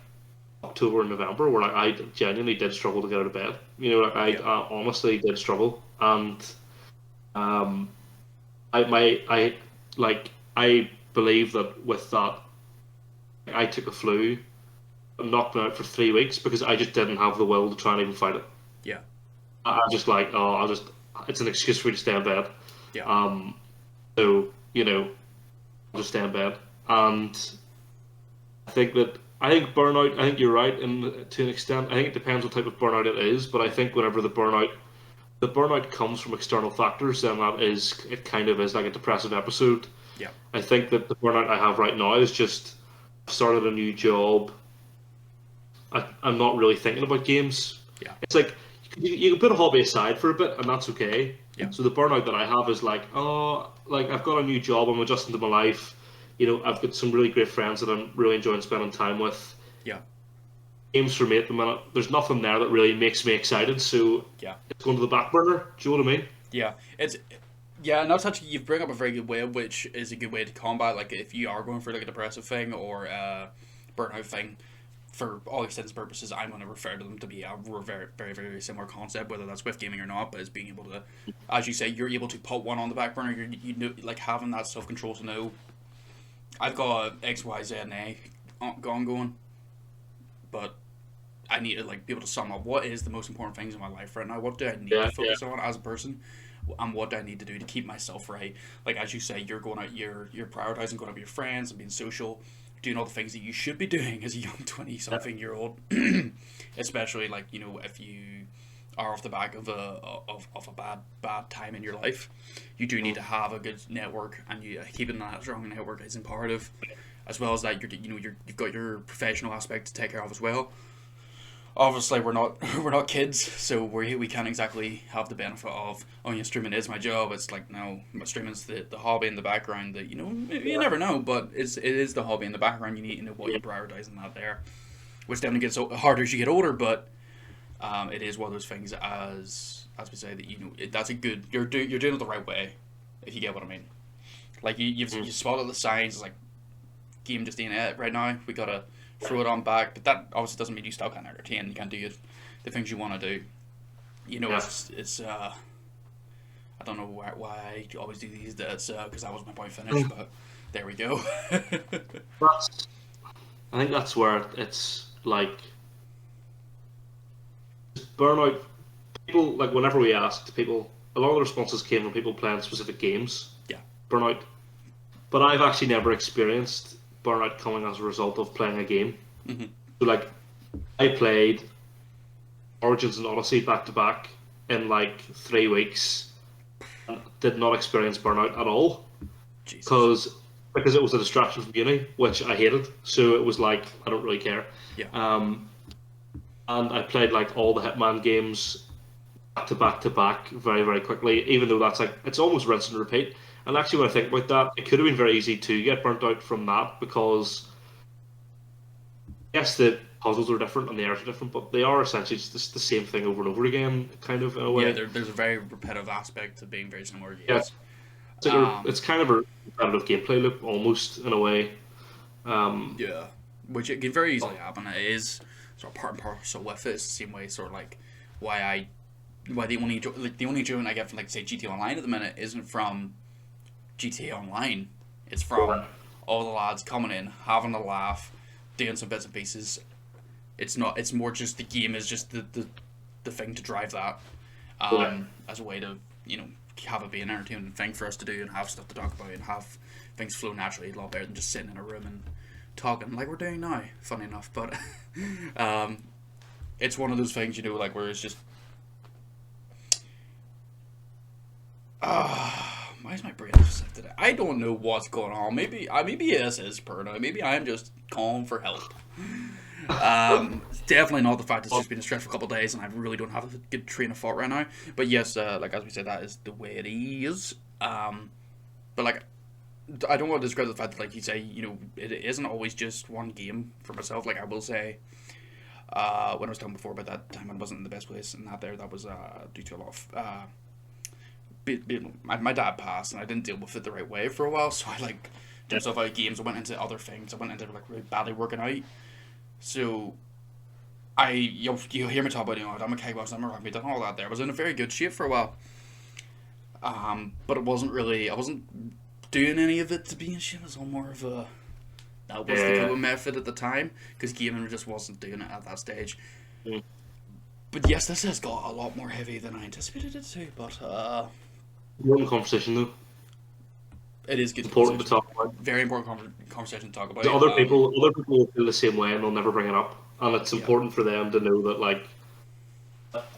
October and November where like I genuinely did struggle to get out of bed. You know, like I honestly did struggle, and um, I believe that with that I took a flu and knocked me out for 3 weeks because I just didn't have the will to try and even fight it. Yeah. I just like, oh, it's an excuse for me to stay in bed. Yeah. So, you know, I'll just stay in bed. And I think burnout, I think you're right to an extent. I think it depends what type of burnout it is, but I think whenever the burnout comes from external factors, then it kind of is like a depressive episode. Yeah. I think that the burnout I have right now is just I started a new job. I'm not really thinking about games. Yeah. It's like you can put a hobby aside for a bit, and that's okay. Yeah. So the burnout that I have is like, oh, like I've got a new job, I'm adjusting to my life. You know, I've got some really great friends that I'm really enjoying spending time with. Yeah. Games for me at the minute, there's nothing there that really makes me excited, so yeah, it's going to the back burner. Do you know what I mean? Yeah, and that's actually, you bring up a very good way, which is a good way to combat, like, if you are going for like a depressive thing or a burnout thing. For all intents and purposes, I'm going to refer to them to be a very, very, very similar concept, whether that's with gaming or not. But it's being able to, as you say, you're able to put one on the back burner. You know, like having that self control to know, I've got X, Y, Z, and A going, but I need to like be able to sum up what is the most important things in my life right now. What do I need to focus on as a person, and what do I need to do to keep myself right? Like as you say, you're going out, you're prioritizing going out with your friends and being social, doing all the things that you should be doing as a young 20-something-year-old, especially like, you know, if you are off the back of a bad time in your life, you do need to have a good network, and you keeping that strong network is imperative, as well as that you've got your professional aspect to take care of as well. Obviously, we're not kids, so we can't exactly have the benefit of, oh yeah, streaming is my job. It's like, no, streaming's the hobby in the background that, you know, you never know, but it is the hobby in the background. You need to know what you're prioritizing that there, which definitely gets harder as you get older, but it is one of those things, as we say, that, you know, that's a good, you're doing it the right way, if you get what I mean. Like you spotted the signs, like, game just ain't it right now. We gotta throw it on back, but that obviously doesn't mean you still can't entertain. You can't do the things you want to do. You know, it's I don't know why I always do these days, because that was my point finish, but there we go. I think that's where it's like burnout. People, like, whenever we asked people, a lot of the responses came from people playing specific games. Yeah. Burnout. But I've actually never experienced burnout coming as a result of playing a game. Mm-hmm. So, like, I played Origins and Odyssey back to back in like 3 weeks, and did not experience burnout at all, because it was a distraction from uni, which I hated. So it was like, I don't really care. Yeah. And I played like all the Hitman games back to back to back very, very quickly, even though that's like, it's almost rinse and repeat. And actually, when I think about that, it could have been very easy to get burnt out from that, because yes, the puzzles are different and the areas are different, but they are essentially just the same thing over and over again, kind of, in a way. Yeah, there's a very repetitive aspect to being very similar games. Yeah. So it's kind of a repetitive gameplay loop, almost, in a way. Yeah, which it can very easily happen. It is sort of part and parcel with it. It's the same way, sort of like why the only enjoyment I get from, like, say, GTA Online at the minute isn't from GTA Online. It's from all the lads coming in, having a laugh, doing some bits and pieces. It's more just the game is just the thing to drive that, as a way to, you know, have it be an entertaining thing for us to do and have stuff to talk about and have things flow naturally a lot better than just sitting in a room and talking like we're doing now, funny enough. But it's one of those things, you know, like, where it's just why is my brain so sick today? I don't know what's going on. Maybe this is burnout. Maybe I'm just calling for help. Definitely not the fact it's just been a stressful couple of days and I really don't have a good train of thought right now. But yes, like, as we said, that is the way it is. But, like, I don't want to describe the fact that, like you say, you know, it isn't always just one game for myself. Like, I will say, when I was talking before about that time I wasn't in the best place and that was due to a lot of my dad passed and I didn't deal with it the right way for a while, so I, like, did stuff out of games. I went into other things. I went into, like, really badly working out, So you'll hear me talk about, I'm a kickboxer, I'm a rugby, done all that there. I was in a very good shape for a while. But I wasn't doing any of it to be in shape. It was all more of a, that was the Yeah. coping method at the time, because gaming just wasn't doing it at that stage. Mm. But yes, this has got a lot more heavy than I anticipated it to, but Important conversation though. it is good. Important to talk about. Very important conversation to talk about. Other people feel the same way and they'll never bring it up. And it's important for them to know that like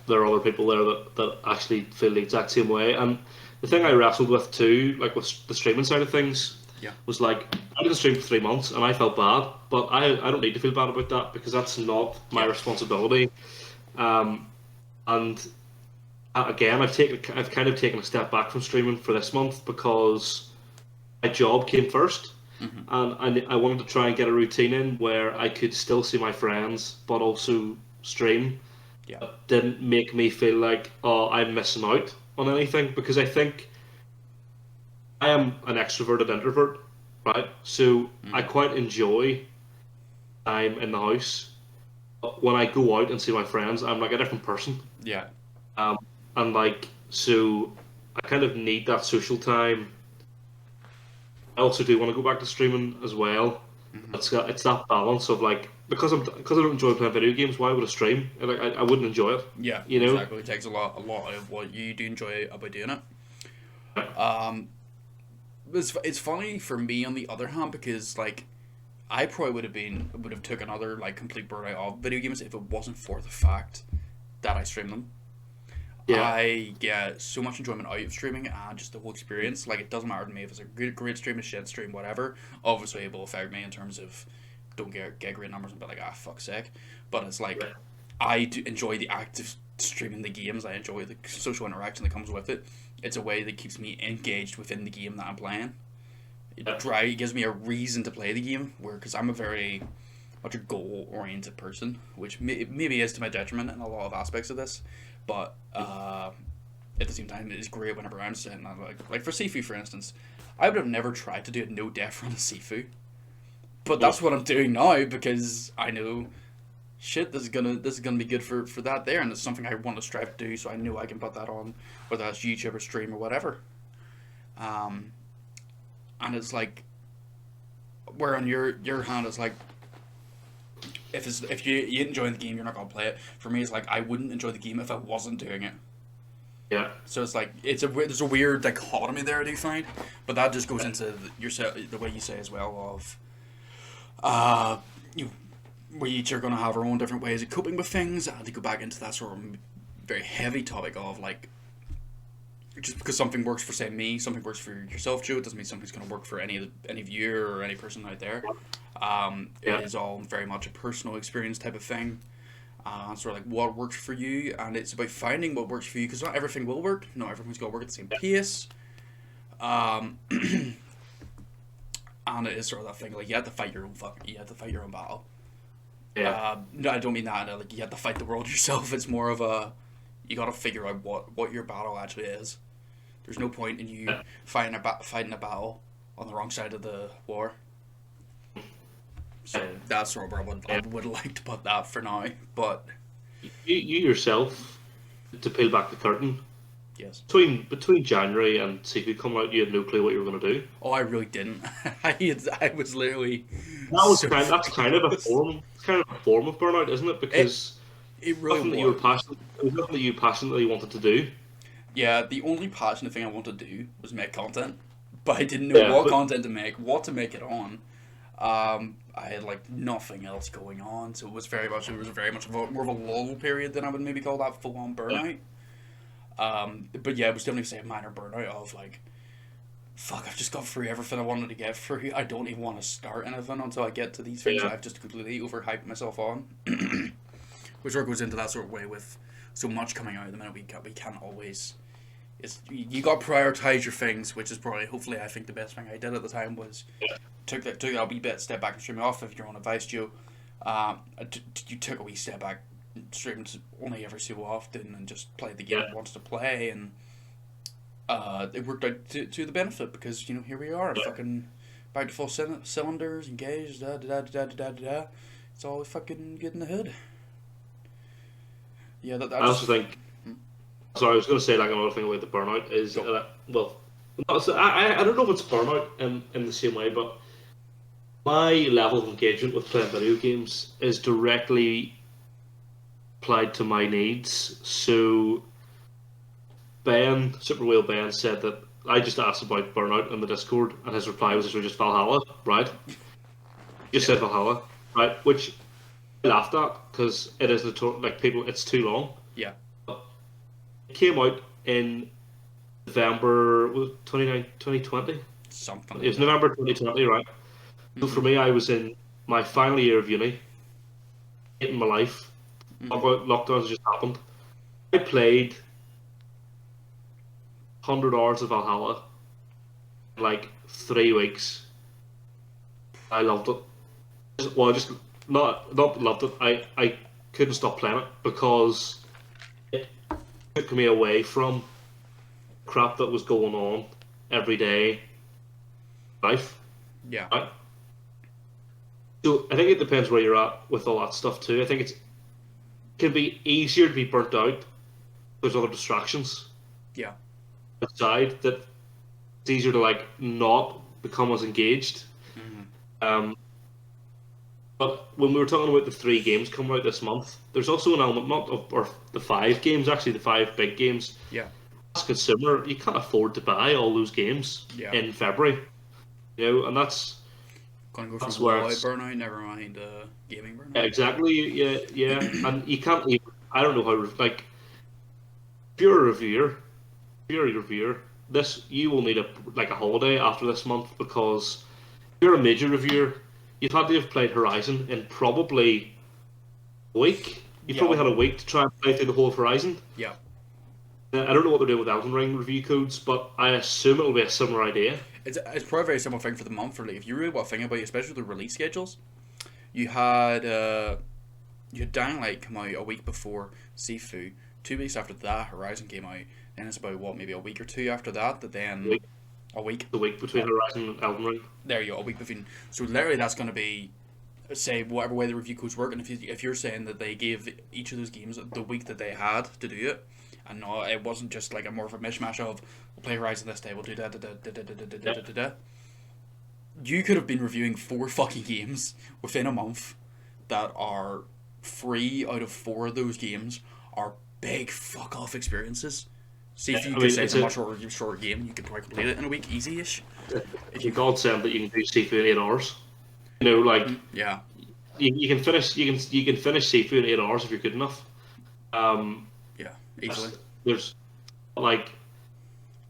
there are other people there that actually feel the exact same way. And the thing I wrestled with too, like with the streaming side of things, was like I didn't stream for 3 months and I felt bad, but I don't need to feel bad about that because that's not my responsibility. And again, I've kind of taken a step back from streaming for this month because my job came first. And I wanted to try and get a routine in where I could still see my friends, but also stream. Yeah. It didn't make me feel like, oh, I'm missing out on anything, because I think I am an extroverted introvert, right? So I quite enjoy time in the house. But when I go out and see my friends, I'm like a different person. Yeah. And like, so I kind of need that social time. I also do want to go back to streaming as well. It's that balance of like, because I don't enjoy playing video games. Why would I stream? Like I wouldn't enjoy it. Yeah, you know? exactly. It takes a lot of what you do enjoy about doing it. It's funny for me on the other hand, because like I probably would have took another like complete burnout of video games if it wasn't for the fact that I stream them. Yeah. I get so much enjoyment out of streaming and just the whole experience. Like, it doesn't matter to me if it's a great stream, a shit stream, whatever. Obviously, it will affect me in terms of don't get great numbers and be like, fuck's sake. But it's like, I do enjoy the act of streaming the games. I enjoy the social interaction that comes with it. It's a way that keeps me engaged within the game that I'm playing. It gives me a reason to play the game, because I'm a very much a goal-oriented person, which maybe is to my detriment in a lot of aspects of this. But at the same time, it is great whenever I'm sitting on like for Sifu, for instance. I would have never tried to do a no death run of Sifu, but that's what I'm doing now because I know, shit, this is gonna be good for that there, and it's something I want to strive to do. So I know I can put that on, whether that's YouTube or stream or whatever. And it's like, where on your hand, it's like, if you enjoy the game, you're not gonna play it. For me, it's like I wouldn't enjoy the game if I wasn't doing it. Yeah. So it's like there's a weird dichotomy there, I do find, but that just goes into the way you say as well of, we each are gonna have our own different ways of coping with things, and to go back into that sort of very heavy topic of like, just because something works for say me, something works for yourself, Joe, it doesn't mean something's gonna work for any of you or any person out there. It is all very much a personal experience type of thing. Sort of like what works for you, and it's about finding what works for you, because not everything will work. Not everyone's gonna work at the same pace. And it is sort of that thing like you have to fight your own battle. Yeah. No, I don't mean that. Like you have to fight the world yourself. It's more of a, you got to figure out what your battle actually is. There's no point in you fighting a battle on the wrong side of the war. So that's sort of where I would like to put that for now. But you yourself, to peel back the curtain, yes, between January and Sifu coming out, you had no clue what you were going to do. Oh, I really didn't. I was literally. That's kind of a form. It's kind of a form of burnout, isn't it? Because it really nothing it was nothing that you passionately wanted to do. Yeah, the only passionate thing I wanted to do was make content, but I didn't know what content to make, what to make it on. I had like nothing else going on, so it was very much more of a lull period than I would maybe call that full on burnout. But yeah, it was definitely say a minor burnout of like, fuck, I've just got through everything I wanted to get through. I don't even want to start anything until I get to these things that I've just completely overhyped myself on. Which sort of goes into that sort of way with so much coming out at the minute. We can't always. You got to prioritize your things, which is probably, hopefully, I think the best thing I did at the time was took that wee bit step back and streaming off. If you're on advice, Joe, you took a wee step back, streamed only every so often, and just played the game you wanted to play, and it worked out to the benefit, because here we are, fucking back to full cylinders, engaged, It's all fucking good in the hood. Yeah, that's... I also think. Sorry, I was going to say like another thing about the burnout is I don't know if it's burnout in the same way, but my level of engagement with playing video games is directly applied to my needs. So Ben, Super Whale Ben, said that I just asked about Burnout in the Discord, and his reply was just Valhalla, right? Just said Valhalla, right? Which I laughed at because it is like people, it's too long. Yeah. It came out in November 2020. Something. It was November 2020, right? So for me, I was in my final year of uni, hating my life. Lockdowns just happened. I played 100 hours of Valhalla in like 3 weeks. I loved it. Well, I just not loved it. I couldn't stop playing it because it took me away from crap that was going on every day life. Yeah. Right? So I think it depends where you're at with all that stuff too. I think it can be easier to be burnt out. There's other distractions. Yeah. Outside that it's easier to like not become as engaged. But when we were talking about the 3 games coming out this month, there's also an element or the 5 games, actually the 5 big games. Yeah. As a consumer, you can't afford to buy all those games in February. You know, and that's gonna go from burnout, never mind gaming burnout. Yeah, exactly. Yeah. And you can't even, I don't know how, like, if you're a reviewer, you will need a holiday after this month, because if you're a major reviewer, you've had to have played Horizon in probably a week. You've probably had a week to try and play through the whole of Horizon. Yeah. I don't know what they're doing with Elden Ring review codes, but I assume it'll be a similar idea. It's probably a very similar thing for the month. For like, if you really want to think about it, especially the release schedules, you had Dying Light come out a week before Sifu. 2 weeks after that, Horizon came out. Then it's about maybe a week or two after that. A week. The week between Horizon and Elden Ring. There you go, a week between. So literally, that's going to be, say, whatever way the review codes work. And if you're saying that they gave each of those games the week that they had to do it, and no, it wasn't just like more of a mishmash of we'll play Horizon this day, we'll do that. You could have been reviewing 4 fucking games within a month that are 3 out of 4 of those games are big fuck off experiences. See if you could say it's a much shorter game, you could probably complete it in a week, easy-ish. If you godsend that you can do Sifu in 8 hours, you know, like you can finish Sifu in 8 hours if you're good enough. Yeah, easily. There's like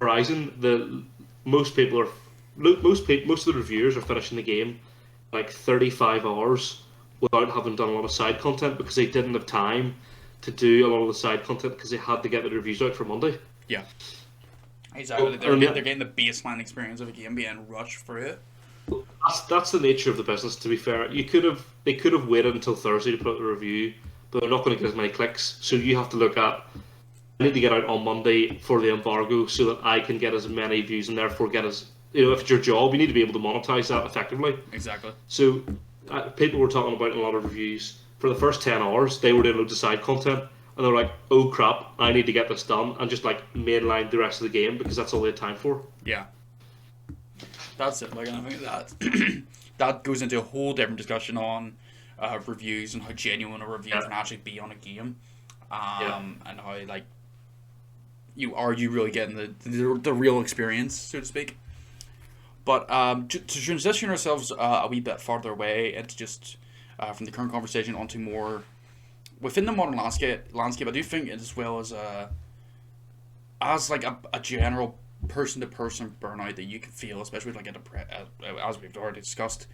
Horizon. Most of the reviewers are finishing the game like 35 hours without having done a lot of side content, because they didn't have time to do a lot of the side content because they had to get the reviews out for Monday. Yeah, exactly. They're getting the baseline experience of a game being rushed through it. That's the nature of the business. To be fair, they could have waited until Thursday to put out the review, but they're not going to get as many clicks. So you have to look at, I need to get out on Monday for the embargo so that I can get as many views and therefore get if it's your job, you need to be able to monetize that effectively. Exactly. So people were talking about in a lot of reviews, for the first 10 hours, they were doing loads of side content, and they were like, oh crap, I need to get this done, and just like mainline the rest of the game because that's all they had time for. Yeah. That's it. Like, and I think that that goes into a whole different discussion on reviews and how genuine a review can actually be on a game, and how like you really getting the real experience, so to speak. But to transition ourselves a wee bit farther away, it's just from the current conversation onto more within the modern landscape. I do think, as well as like a general person-to-person burnout that you can feel, especially like as we've already discussed,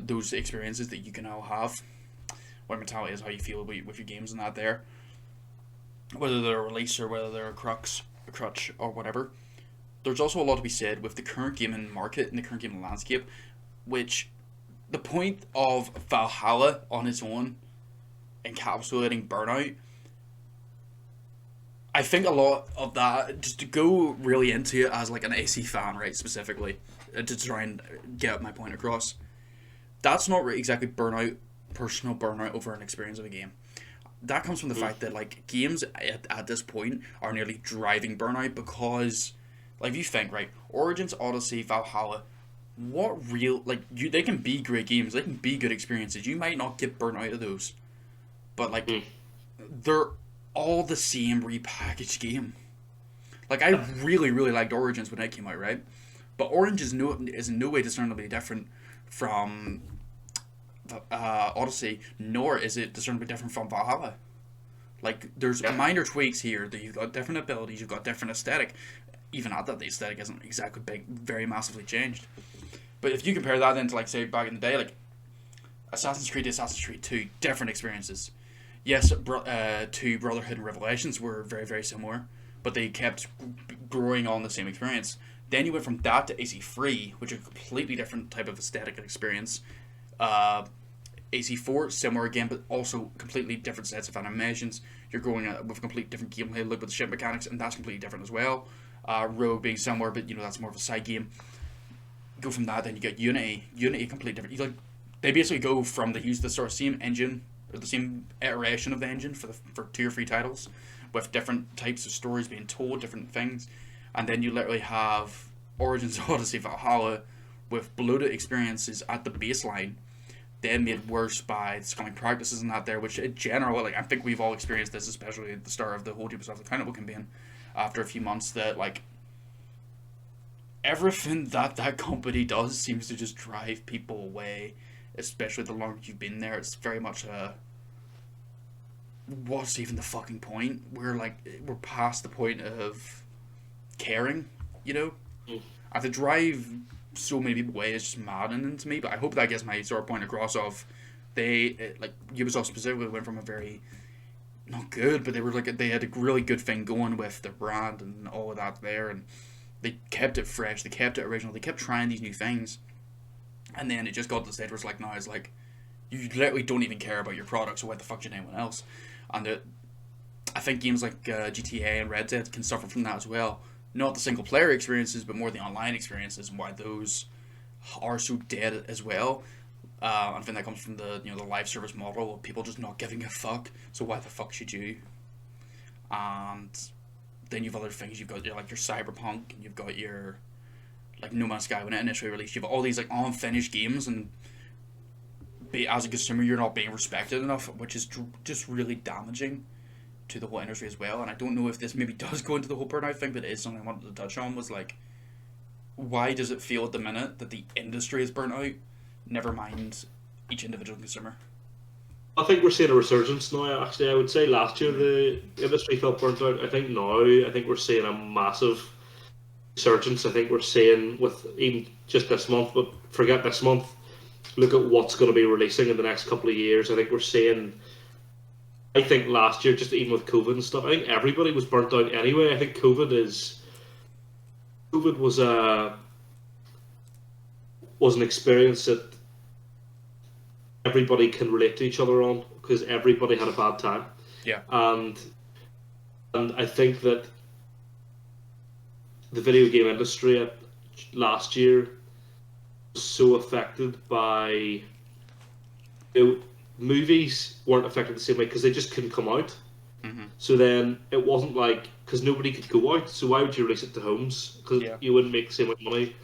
those experiences that you can all have. What mentality is how you feel with your games and that there, whether they're a release or whether they're a crutch or whatever. There's also a lot to be said with the current gaming market and the current gaming landscape, which the point of Valhalla on its own encapsulating burnout, I think a lot of that, just to go really into it as like an AC fan, right, specifically, to try and get my point across, that's not exactly burnout personal burnout over an experience of a game. That comes from the fact that like games at this point are nearly driving burnout because, like, if you think, right, Origins, Odyssey, Valhalla, what real, like, they can be great games, they can be good experiences. You might not get burnt out of those, but like they're all the same repackaged game. Like, I really liked Origins when it came out, right? But Orange is in no way discernibly different from Odyssey, nor is it discernibly different from Valhalla. Like, there's minor tweaks here that you've got different abilities, you've got different aesthetic. Even at that, the aesthetic isn't exactly very massively changed. But if you compare that then to, like, say, back in the day, like Assassin's Creed to Assassin's Creed 2, different experiences. Yes, 2 Brotherhood and Revelations were very, very similar, but they kept growing on the same experience. Then you went from that to AC3, which is a completely different type of aesthetic and experience. AC4, similar again, but also completely different sets of animations. You're going with a completely different gameplay look with the ship mechanics, and that's completely different as well. Rogue being similar, but that's more of a side game. Go from that, then you get Unity. Unity, completely different. They basically go from they use the sort of same engine or the same iteration of the engine for 2 or 3 titles, with different types of stories being told, different things, and then you literally have Origins, Odyssey, Valhalla, with bloated experiences at the baseline, then made worse by the scumming practices and that there, which in general, like, I think we've all experienced this, especially at the start of the whole Ubisoft Accountable campaign, after a few months, that, like, everything that company does seems to just drive people away, especially the longer you've been there. It's very much what's even the fucking point? We're past the point of caring, And to drive so many people away is just maddening to me, but I hope that gets my sort of point across of Ubisoft specifically went from a very, not good, but they had a really good thing going with their brand and all of that there, and they kept it fresh, they kept it original, they kept trying these new things, and then it just got to the stage where it's like you literally don't even care about your product, so why the fuck should anyone else? And I think games like GTA and Red Dead can suffer from that as well. Not the single player experiences, but more the online experiences, and why those are so dead as well. I think that comes from the the live service model of people just not giving a fuck. So why the fuck should you? And then you've other things. You've got your Cyberpunk, and you've got your No Man's Sky when it initially released. You've got all these unfinished games, and as a consumer, you're not being respected enough, which is just really damaging to the whole industry as well. And I don't know if this maybe does go into the whole burnout thing, but it is something I wanted to touch on, was why does it feel at the minute that the industry is burnt out, never mind each individual consumer? I think we're seeing a resurgence now, actually. I would say last year the industry felt burnt out. I think now, we're seeing a massive resurgence. I think we're seeing, with even just this month, but forget this month, look at what's going to be releasing in the next couple of years. I think we're seeing, I think last year, just even with COVID and stuff, I think everybody was burnt out anyway. I think COVID was an experience that everybody can relate to each other on, because everybody had a bad time. Yeah. And I think that the video game industry last year was so affected by movies weren't affected the same way because they just couldn't come out. Mm-hmm. So then it wasn't because nobody could go out, so why would you release it to homes? Because you wouldn't make the same amount of money.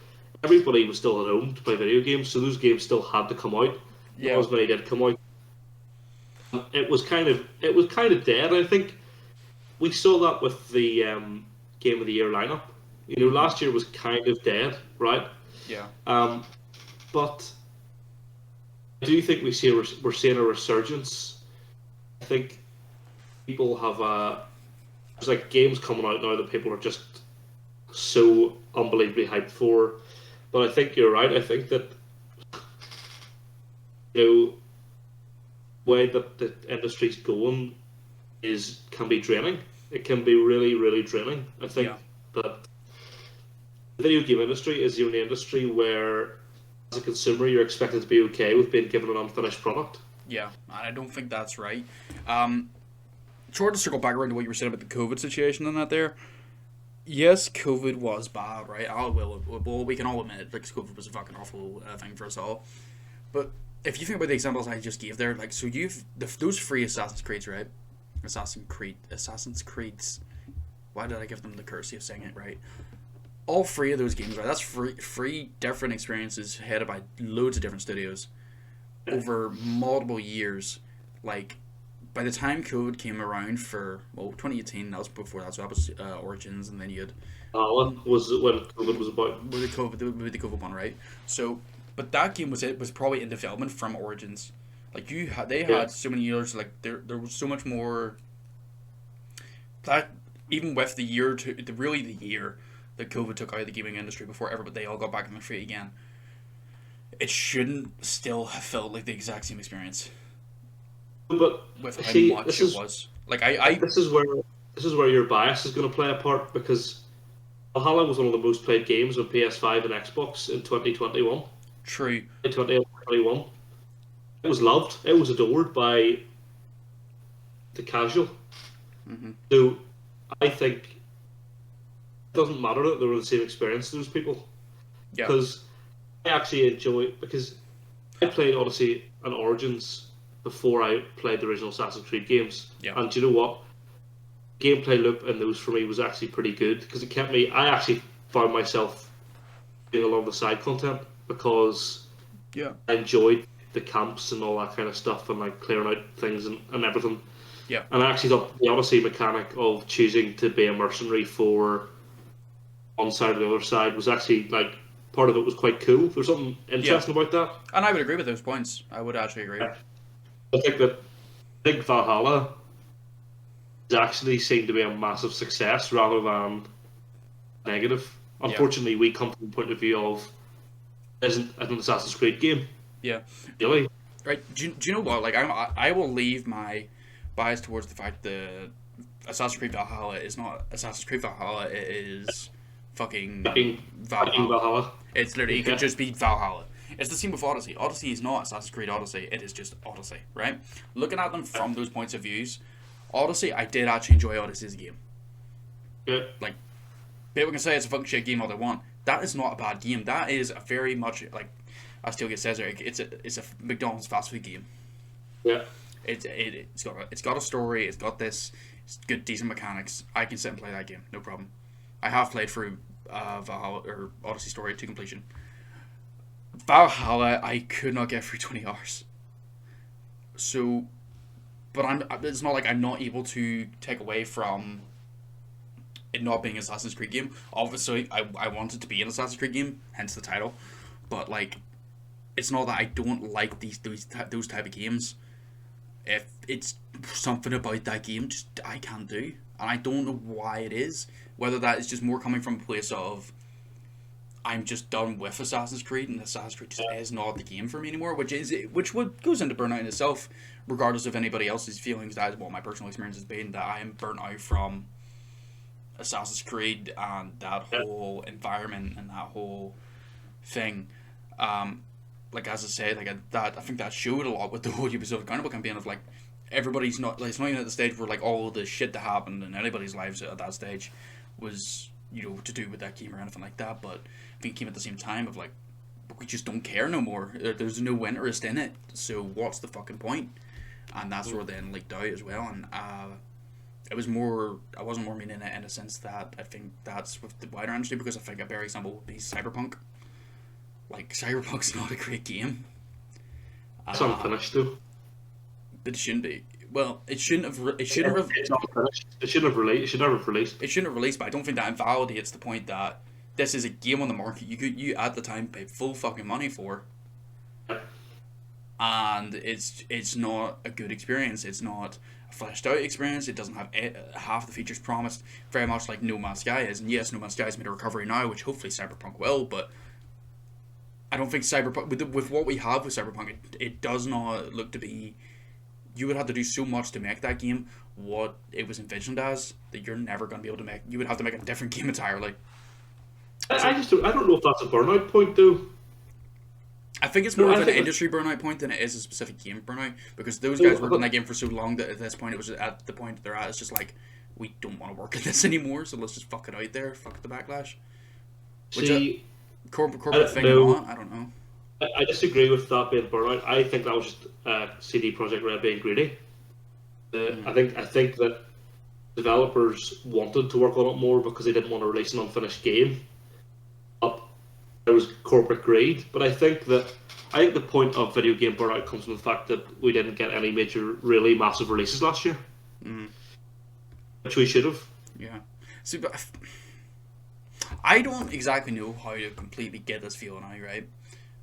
Everybody was still at home to play video games, so those games still had to come out. Not as many did come out. It was kind of dead. I think we saw that with the Game of the Year lineup. Last year was kind of dead, right? Yeah. But I do think we're seeing a resurgence. I think people have there's games coming out now that people are just so unbelievably hyped for. But I think you're right. I think that the way that the industry's going can be draining. It can be really, really draining. I think that the video game industry is the only industry where, as a consumer, you're expected to be okay with being given an unfinished product. Yeah, and I don't think that's right. Sort of circle back around to what you were saying about the COVID situation and that there. Yes, COVID was bad, right? We can all admit it. COVID was a fucking awful thing for us all. But if you think about the examples I just gave there, like, so you've those three Assassin's Creeds, right? Assassin's Creeds. Why did I give them the courtesy of saying it right? All three of those games, right? That's three different experiences headed by loads of different studios over multiple years. Like, by the time COVID came around for 2018, that was before that. So that was Origins, and then you had What was it when COVID was about? with the COVID one, right? So, but that game was probably in development from Origins. Like they had so many years. Like there was so much more. That even with the year the year that COVID took out of the gaming industry before they all got back on their feet again, it shouldn't still have felt like the exact same experience. But with how much it was. Like this is where your bias is going to play a part, because Valhalla was one of the most played games on PS5 and Xbox in 2021. True. 2021. It was loved. It was adored by the casual. Mm-hmm. So I think it doesn't matter that they were the same experience as those people. Yeah. Because I actually enjoy, because I played Odyssey and Origins before I played the original Assassin's Creed games. Yeah. And do you know what? Gameplay loop in those for me was actually pretty good, because it kept me. I actually found myself doing a lot of the side content because I enjoyed the camps and all that kind of stuff, and like clearing out things and everything. Yeah. And I actually thought the Odyssey mechanic of choosing to be a mercenary for one side or the other side was actually, like, part of it was quite cool. There's something interesting about that. And I would agree with those points. I would actually agree. Yeah. I think Valhalla actually seemed to be a massive success rather than negative. Unfortunately, we come from the point of view of isn't an Assassin's Creed game. Yeah. Really? Right. Do you know what? Like, I will leave my bias towards the fact that Assassin's Creed Valhalla is not Assassin's Creed Valhalla. It is fucking Valhalla. It's literally, it could just be Valhalla. It's the same with Odyssey. Odyssey is not Assassin's Creed Odyssey. It is just Odyssey, right? Looking at them from those points of views, Odyssey, I did actually enjoy Odyssey as a game. Yeah. Like, people can say it's a fucking shit game all they want. That is not a bad game. That is a very much, like, as Tailgate says, it's a McDonald's fast food game. Yeah. It's got a story. It's got it's good, decent mechanics. I can sit and play that game, no problem. I have played through Valhalla or Odyssey Story to completion. Valhalla, I could not get through 20 hours. So, but it's not like I'm not able to take away from it not being an Assassin's Creed game. Obviously, I want it to be an Assassin's Creed game, hence the title. But like, it's not that I don't like those type of games. If it's something about that game, just I can't do, and I don't know why it is. Whether that is just more coming from a place of I'm just done with Assassin's Creed, and Assassin's Creed just is not the game for me anymore. Which goes into Burnout in itself, regardless of anybody else's feelings. That is what my personal experience has been. That I am burnt out from Assassin's Creed and that whole environment and that whole thing. Like as I said, I think that showed a lot with the whole Ubisoft Accountable campaign of like everybody's not like, it's not even at the stage where like all the shit that happened in anybody's lives at that stage was, you know, to do with that game or anything like that. But I think it came at the same time of like, we just don't care no more. There's no interest in it. So what's the fucking point? And that's where then leaked out as well. And I wasn't more meaning it in a sense that I think that's with the wider industry, because I think a better example would be Cyberpunk. Like, Cyberpunk's not a great game. It's unfinished though. But it shouldn't be. Well, it shouldn't have. It shouldn't have. It's unfinished. It shouldn't have released. It should never have released. It shouldn't have released. But I don't think that invalidates the point that this is a game on the market you at the time paid full fucking money for, and it's not a good experience. It's not a fleshed out experience. It doesn't have half the features promised. Very much like No Man's Sky is. And yes, No Man's Sky has made a recovery now, which hopefully Cyberpunk will. But I don't think Cyberpunk, with what we have with Cyberpunk, it does not look to be. You would have to do so much to make that game what it was envisioned as that you're never going to be able to make. You would have to make a different game entirely. I don't know if that's a burnout point though. I think it's more of an industry burnout point than it is a specific game burnout, because those guys worked on that game for so long that at this point it was at the point they're at. It's just like, we don't want to work at this anymore, so let's just fuck it out there. Fuck the backlash. Which corporate thing or not, I don't know. I disagree with that being Burnout. I think that was just CD Projekt Red being greedy. I think that developers wanted to work on it more because they didn't want to release an unfinished game. But there was corporate greed. But I think the point of video game Burnout comes from the fact that we didn't get any major, really massive releases last year, which we should have. Yeah. See, but I don't exactly know how to completely get this feeling out, right?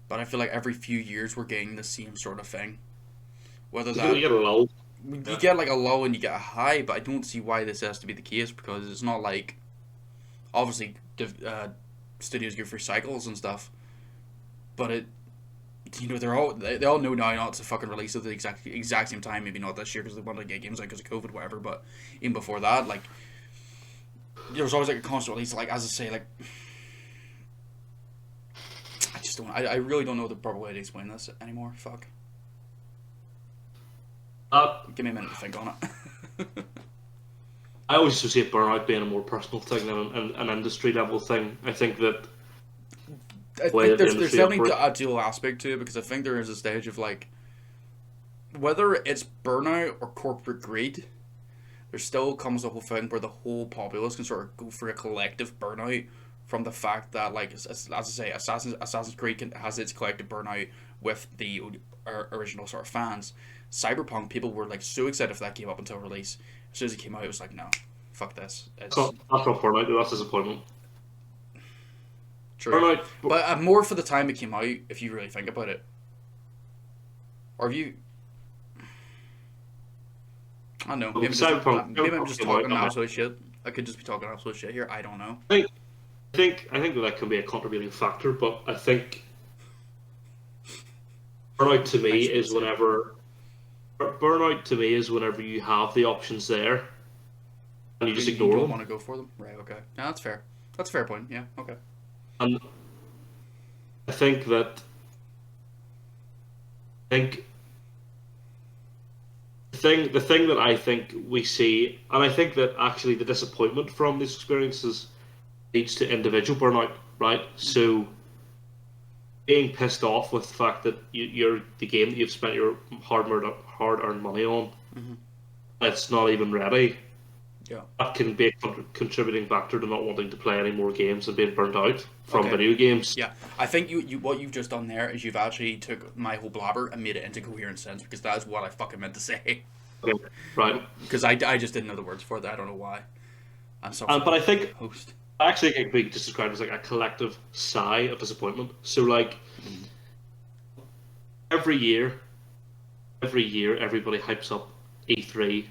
But I feel like every few years we're getting the same sort of thing. Whether that You get a lull. you get like a low and you get a high, but I don't see why this has to be the case because it's not like obviously studios go through cycles and stuff, but they all know now not to fucking release at the exact same time. Maybe not this year because they wanted to get games out because of COVID, whatever. But even before that, like there was always like a constant release. Like as I say, like I just don't. I really don't know the proper way to explain this anymore. Fuck. Give me a minute to think on it. I always associate Burnout being a more personal thing than an industry level thing. I think that I think there's definitely a dual aspect to it because I think there is a stage of like whether it's burnout or corporate greed, there still comes a whole thing where the whole populace can sort of go for a collective burnout from the fact that like as I say, Assassin's Creed has its collective burnout with the original sort of fans. Cyberpunk, people were like so excited for that game up until release. As soon as it came out, it was like, no, fuck this. That's not Burnout. That's disappointment. True. Burnout, but more for the time it came out, if you really think about it. Or if you... I don't know. Maybe I'm just talking absolute shit. I could just be talking absolute shit here. I don't know. I think that can be a contributing factor, but I think Burnout to me is whenever you have the options there and you just ignore them. You don't want to go for them? Right, okay. Yeah, that's fair. That's a fair point, yeah, okay. And I think the thing that I think we see, and I think that actually the disappointment from these experiences leads to individual burnout, right? So being pissed off with the fact that you're the game that you've spent your hard-earned money on, it's not even ready. Yeah, that can be a contributing factor to not wanting to play any more games and being burnt out from video games. Yeah, I think you what you've just done there is you've actually took my whole blabber and made it into coherent sense because that is what I fucking meant to say. Okay, right. Because I just didn't know the words for it. I don't know why. But I think I actually think it can be just described as like a collective sigh of disappointment. So like every year everybody hypes up E3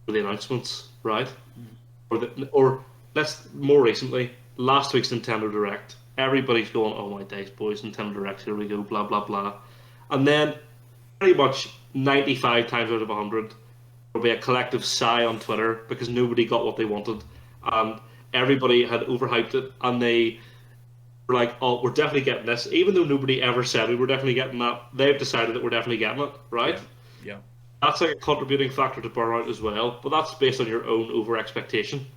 for the announcements, right? Or let's more recently, last week's Nintendo Direct. Everybody's going, "Oh my days, boys! Nintendo Direct, here we go!" Blah blah blah, and then pretty much 95 times out of 100, there'll be a collective sigh on Twitter because nobody got what they wanted, and everybody had overhyped it, and they were like, "Oh, we're definitely getting this," even though nobody ever said we were definitely getting that. They've decided that we're definitely getting it, right? Yeah. That's like a contributing factor to burnout as well, but that's based on your own over expectation.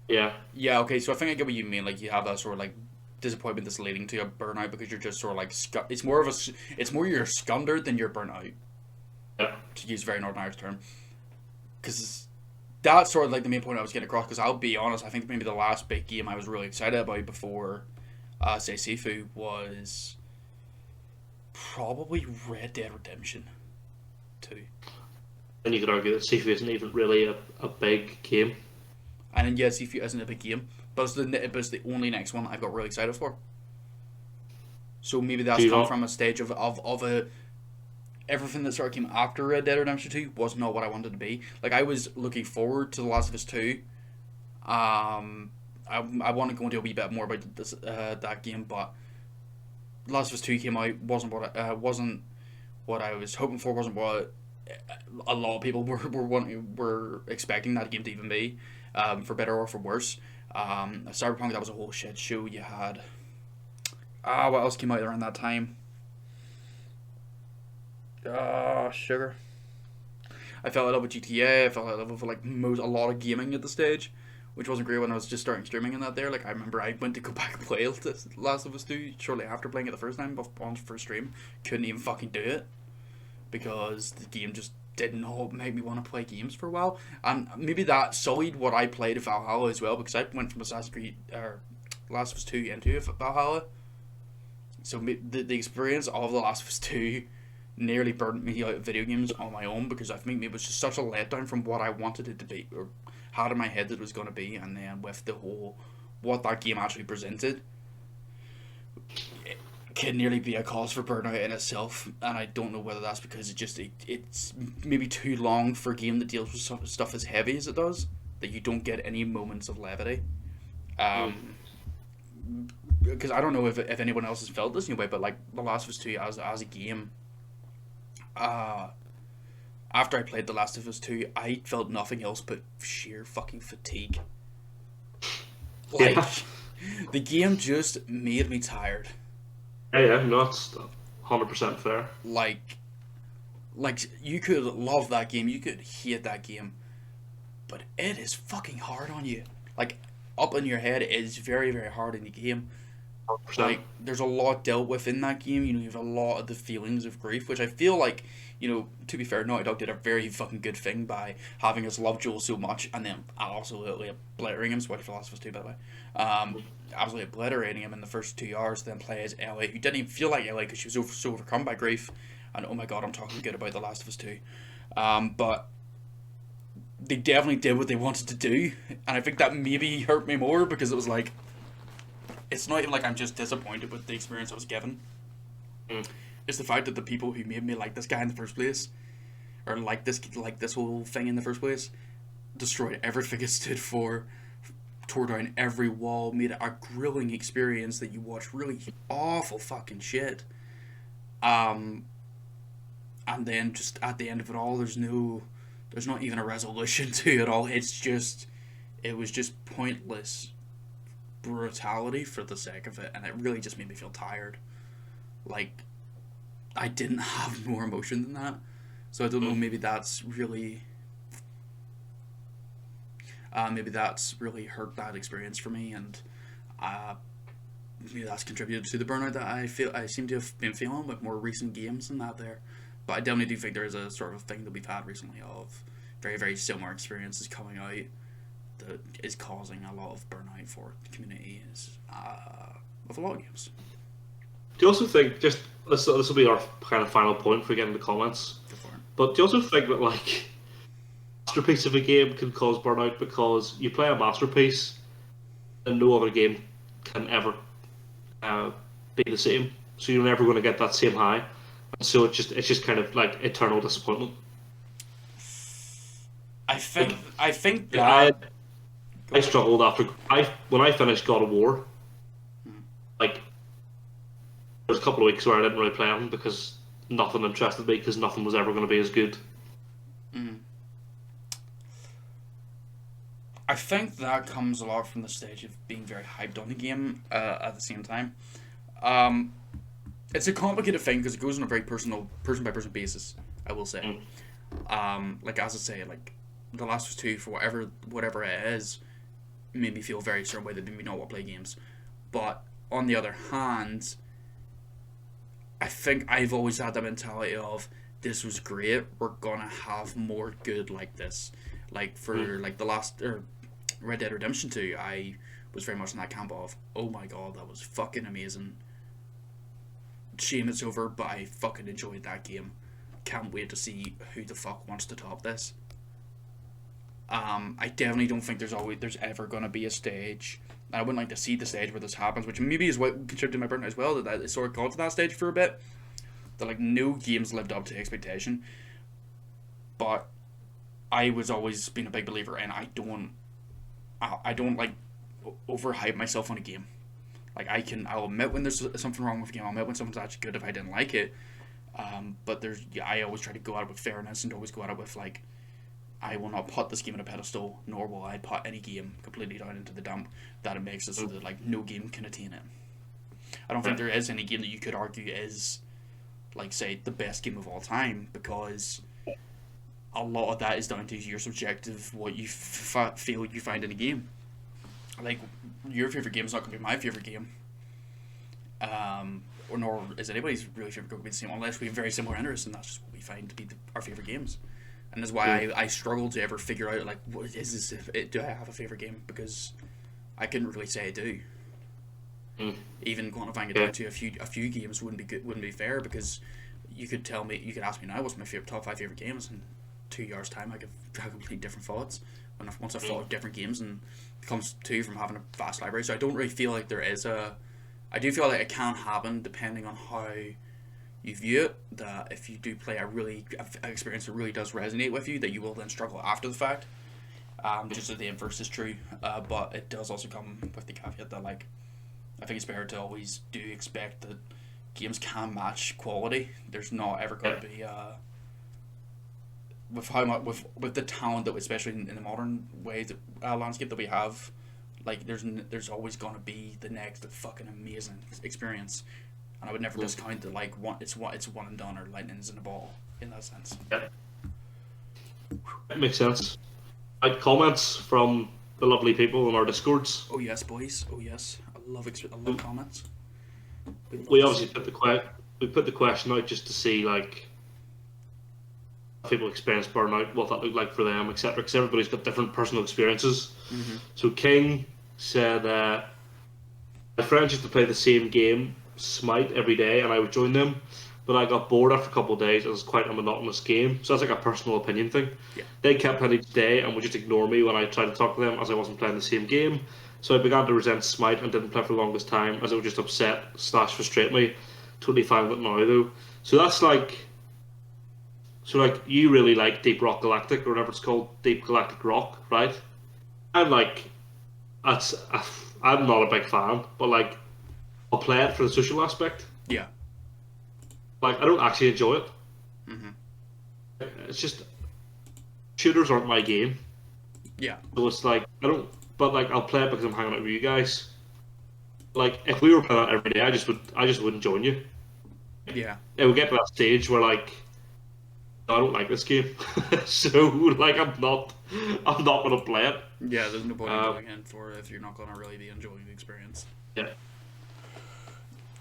Yeah. Yeah. Okay. So I think I get what you mean. Like you have that sort of like disappointment that's leading to a burnout because you're just sort of like it's more you're scundered than you're burnout. Yeah. To use a very Northern Irish term, because that's sort of like the main point I was getting across. Because I'll be honest, I think maybe the last big game I was really excited about before, say Sifu was probably Red Dead Redemption 2. And you could argue that Sifu isn't even really a big game. And then, yeah, Sifu isn't a big game, but it's the only next one I've got really excited for. So maybe that's come from a stage of a everything that sort of came after Red Dead Redemption 2 was not what I wanted to be. Like, I was looking forward to The Last of Us 2. I want to go into a wee bit more about this that game, but The Last of Us 2 came out, wasn't what I was hoping for, wasn't what a lot of people were expecting that game to even be, for better or for worse. Cyberpunk, that was a whole shit show. You had what else came out around that time? Sugar. I fell in love with GTA. I fell in love with like a lot of gaming at the stage, which wasn't great when I was just starting streaming in that there. Like, I remember I went to go back and play The Last of Us 2 shortly after playing it the first time on first stream. Couldn't even fucking do it because the game just did not make me want to play games for a while. And maybe that sullied what I played of Valhalla as well, because I went from Assassin's Creed or Last of Us 2 into Valhalla. So the experience of The Last of Us 2 nearly burnt me out of video games on my own, because I think it was just such a letdown from what I wanted it to be, or had in my head that it was going to be, and then with the whole what that game actually presented, it can nearly be a cause for burnout in itself. And I don't know whether that's because it's maybe too long for a game that deals with stuff as heavy as it does, that you don't get any moments of levity. Because I don't know if anyone else has felt this anyway, but like The Last of Us 2 as a game, after I played The Last of Us 2, I felt nothing else but sheer fucking fatigue. Like, the game just made me tired. Yeah, no, that's 100% fair. Like, you could love that game, you could hate that game, but it is fucking hard on you. Like, up in your head, it is very, very hard in the game. 100%. Like, there's a lot dealt with in that game. You know, you have a lot of the feelings of grief, which I feel like, you know, to be fair, Naughty Dog did a very fucking good thing by having us love Joel so much, and then absolutely obliterating him. Spoiler for Last of Us 2, by the way. Absolutely obliterating him in the first 2 hours, then play as Ellie, who didn't even feel like Ellie because she was so overcome by grief. And oh my god, I'm talking good about The Last of Us 2. But they definitely did what they wanted to do, and I think that maybe hurt me more, because it was like, it's not even like I'm just disappointed with the experience I was given. It's the fact that the people who made me like this guy in the first place, or like this whole thing in the first place, destroyed everything it stood for, tore down every wall, made it a grilling experience that you watch really awful fucking shit. And then just at the end of it all, there's not even a resolution to it all. It was just pointless brutality for the sake of it, and it really just made me feel tired. Like, I didn't have more emotion than that. So I don't know, maybe that's really hurt that experience for me, and maybe that's contributed to the burnout that I seem to have been feeling with more recent games and that there. But I definitely do think there is a sort of thing that we've had recently of very, very similar experiences coming out that is causing a lot of burnout for the community with a lot of games. Do you also think, just this will be our kind of final point for getting the comments, but do you also think that, like, masterpiece of a game can cause burnout because you play a masterpiece and no other game can ever be the same, so you're never going to get that same high, and so it's just kind of like eternal disappointment. I think that I struggled when I finished God of War. Like, there was a couple of weeks where I didn't really play them because nothing interested me, because nothing was ever going to be as good. I think that comes a lot from the stage of being very hyped on the game at the same time. It's a complicated thing because it goes on a very personal, person-by-person basis, I will say. Like, as I say, like, The Last of Us 2, for whatever it is, made me feel very certain way that made me not want to play games. But, on the other hand, I think I've always had that mentality of, this was great, we're gonna have more good like this. Like, for like the last Red Dead Redemption 2, I was very much in that camp of, oh my god, that was fucking amazing. Shame it's over, but I fucking enjoyed that game. Can't wait to see who the fuck wants to top this. I definitely don't think there's ever gonna be a stage, and I wouldn't like to see the stage where this happens, which maybe is what contributed to my burnout as well, that it sort of got to that stage for a bit, that like no games lived up to expectation. But I was always been a big believer in I don't like overhype myself on a game. Like, I'll admit when there's something wrong with a game, I'll admit when something's actually good if I didn't like it. But I always try to go at it with fairness and always go at it with, like, I will not put this game on a pedestal, nor will I put any game completely down into the dump that it makes it so that, like, no game can attain it. I don't think there is any game that you could argue is, like, say, the best game of all time, because a lot of that is down to your subjective, what you feel you find in a game. like your favorite game is not going to be my favorite game. Or nor is anybody's really favorite going to be the same, unless we have very similar interests, and that's just what we find to be our favorite games. And that's why I struggle to ever figure out, like, what is this? Do I have a favorite game? Because I couldn't really say I do. Even quantifying it down to a few games wouldn't be fair, because you could ask me now what's my top 5 favorite games, and 2 years time I could have completely different thoughts. Once I've thought of different games, and it comes to from having a vast library, so I don't really feel like there is a. I do feel like it can happen depending on how you view it. That if you do play an experience that really does resonate with you, that you will then struggle after the fact. Just as the inverse is true, but it does also come with the caveat that, like, I think it's better to always do expect that games can match quality. There's not ever going to be with how much with the talent that, especially in the modern landscape that we have, like there's always going to be the next fucking amazing experience, and I would never discount that, like, it's one and done, or lightning's in the ball in that sense. Yeah, that makes sense. I had comments from the lovely people in our Discords. Oh yes, boys. Oh yes, I love comments. We obviously put the question out just to see, like, if people experience burnout, what that looked like for them, etc. Because everybody's got different personal experiences. So King said, my friends used to play the same game, Smite, every day, and I would join them, but I got bored after a couple of days. It was quite a monotonous game, so that's like a personal opinion thing. Yeah. They kept playing each day and would just ignore me when I tried to talk to them, as I wasn't playing the same game. So I began to resent Smite and didn't play for the longest time, as it would just upset / frustrate me. Totally fine with it now, though. So that's like... So, like, you really like Deep Rock Galactic, or whatever it's called, Deep Galactic Rock, right? And, like, I'm not a big fan, but, like, I'll play it for the social aspect. Yeah. Like, I don't actually enjoy it. It's just... Shooters aren't my game. Yeah. So it's like, I don't... But, like, I'll play it because I'm hanging out with you guys. Like, if we were playing that every day, I just wouldn't join you. Yeah. It would get to that stage where, like, I don't like this game, so, like, I'm not gonna play it. Yeah, there's no point in going in for it if you're not gonna really be enjoying the experience. Yeah.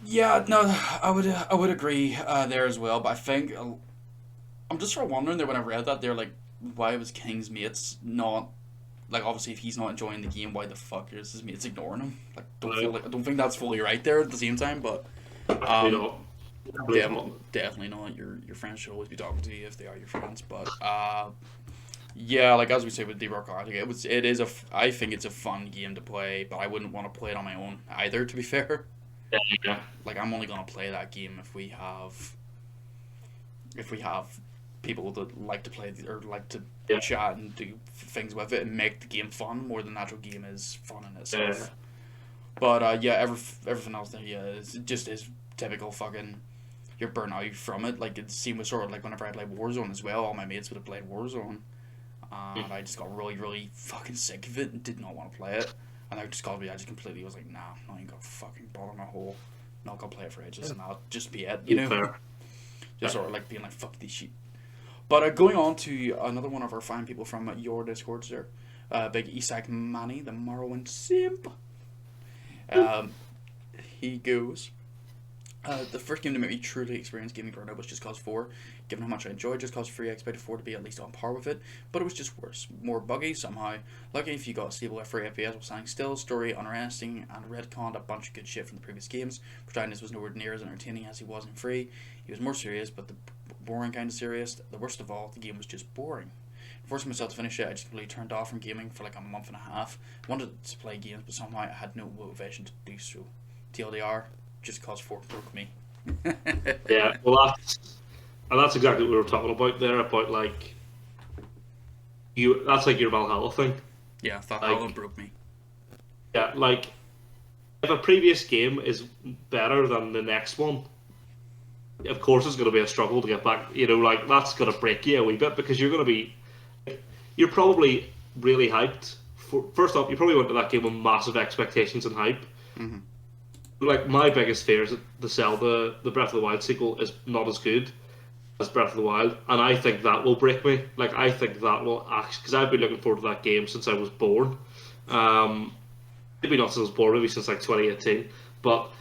Yeah, no, I would agree there as well, but I think I'm just sort of wondering there when I read that, they're like, why was King's mates not, like, obviously if he's not enjoying the game, why the fuck is his mates ignoring him? Like, I don't think that's fully right there at the same time, but definitely not. Your friends should always be talking to you if they are your friends. But yeah, like as we say with Deep Rock Galactic, I think it's a fun game to play, but I wouldn't want to play it on my own either. To be fair, yeah. Like, I'm only gonna play that game if we have people that like to play or like to chat and do things with it and make the game fun more than the actual game is fun in itself. Yeah. But everything else there, it just is typical fucking. You're burnt out from it. Like, it seemed sort of like whenever I played Warzone as well, all my mates would have played Warzone. And I just got really, really fucking sick of it and did not want to play it. And I just completely was like, nah, I ain't gonna fucking bother my whole. Not gonna play it for ages, and that'll just be it, you know? Fair. Just sort of like being like, fuck this shit. But going on to another one of our fine people from your Discords there, Big Isak Manny, the Morrowind Simp. He goes... the first game to make me truly experience gaming burnout was Just Cause 4. Given how much I enjoyed Just Cause 3, I expected 4 to be at least on par with it, but it was just worse. More buggy, somehow. Lucky if you got a stable F3 FPS while standing still, story uninteresting, and retconned a bunch of good shit from the previous games. Protagonist was nowhere near as entertaining as he was in 3. He was more serious, but the boring kind of serious. The worst of all, the game was just boring. Forcing myself to finish it, I just completely turned off from gaming for like a month and a half. I wanted to play games, but somehow I had no motivation to do so. TLDR. Just Cause 4 broke me. Yeah, well, that's exactly what we were talking about there. About, like, that's like your Valhalla thing. Yeah, Valhalla broke me. Yeah, like, if a previous game is better than the next one, of course it's going to be a struggle to get back. You know, like, that's going to break you a wee bit, because you're probably really hyped. First off, you probably went to that game with massive expectations and hype. Mm-hmm. Like, my biggest fear is that the Breath of the Wild sequel is not as good as Breath of the Wild, and I think that will break me. Like, I think that will actually, because I've been looking forward to that game since I was born. maybe not since I was born, maybe since like 2018. But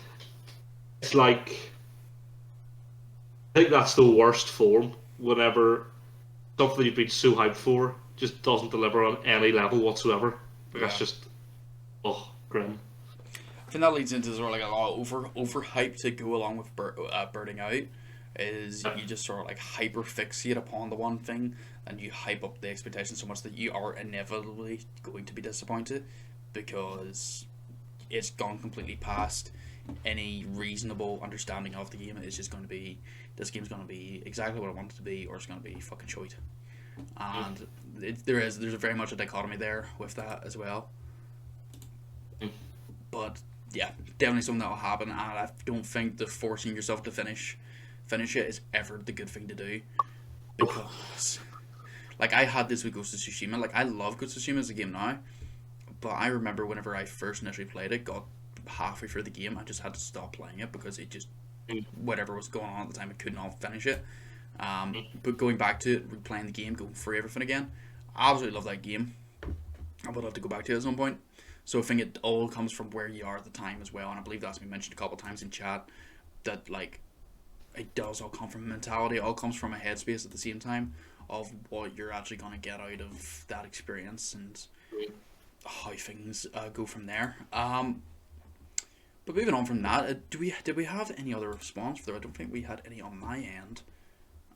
it's like, I think that's the worst form whenever something you've been so hyped for just doesn't deliver on any level whatsoever. Like, Yeah. that's just, oh, grim. I think that leads into sort of like a lot of overhype to go along with burning out. Is you just sort of like hyper fixate upon the one thing, and you hype up the expectation so much that you are inevitably going to be disappointed because it's gone completely past any reasonable understanding of the game. It's just going to be, this game's going to be exactly what I want it to be, or it's going to be fucking shite. And there's a very much a dichotomy there with that as well. But yeah, definitely something that'll happen, and I don't think the forcing yourself to finish it is ever the good thing to do, because like I had this with Ghost of Tsushima. Like, I love Ghost of Tsushima as a game now, but I remember whenever I first initially played it, got halfway through the game, I just had to stop playing it because it just, whatever was going on at the time, I could not finish it. But going back to it, replaying the game, going through everything again, I absolutely love that game. I would love to go back to it at some point. So I think it all comes from where you are at the time as well, and I believe that's been mentioned a couple of times in chat, that like it does all come from mentality. It all comes from a headspace at the same time of what you're actually going to get out of that experience and how things go from there. But moving on from that, did we have any other response for that? I don't think we had any on my end.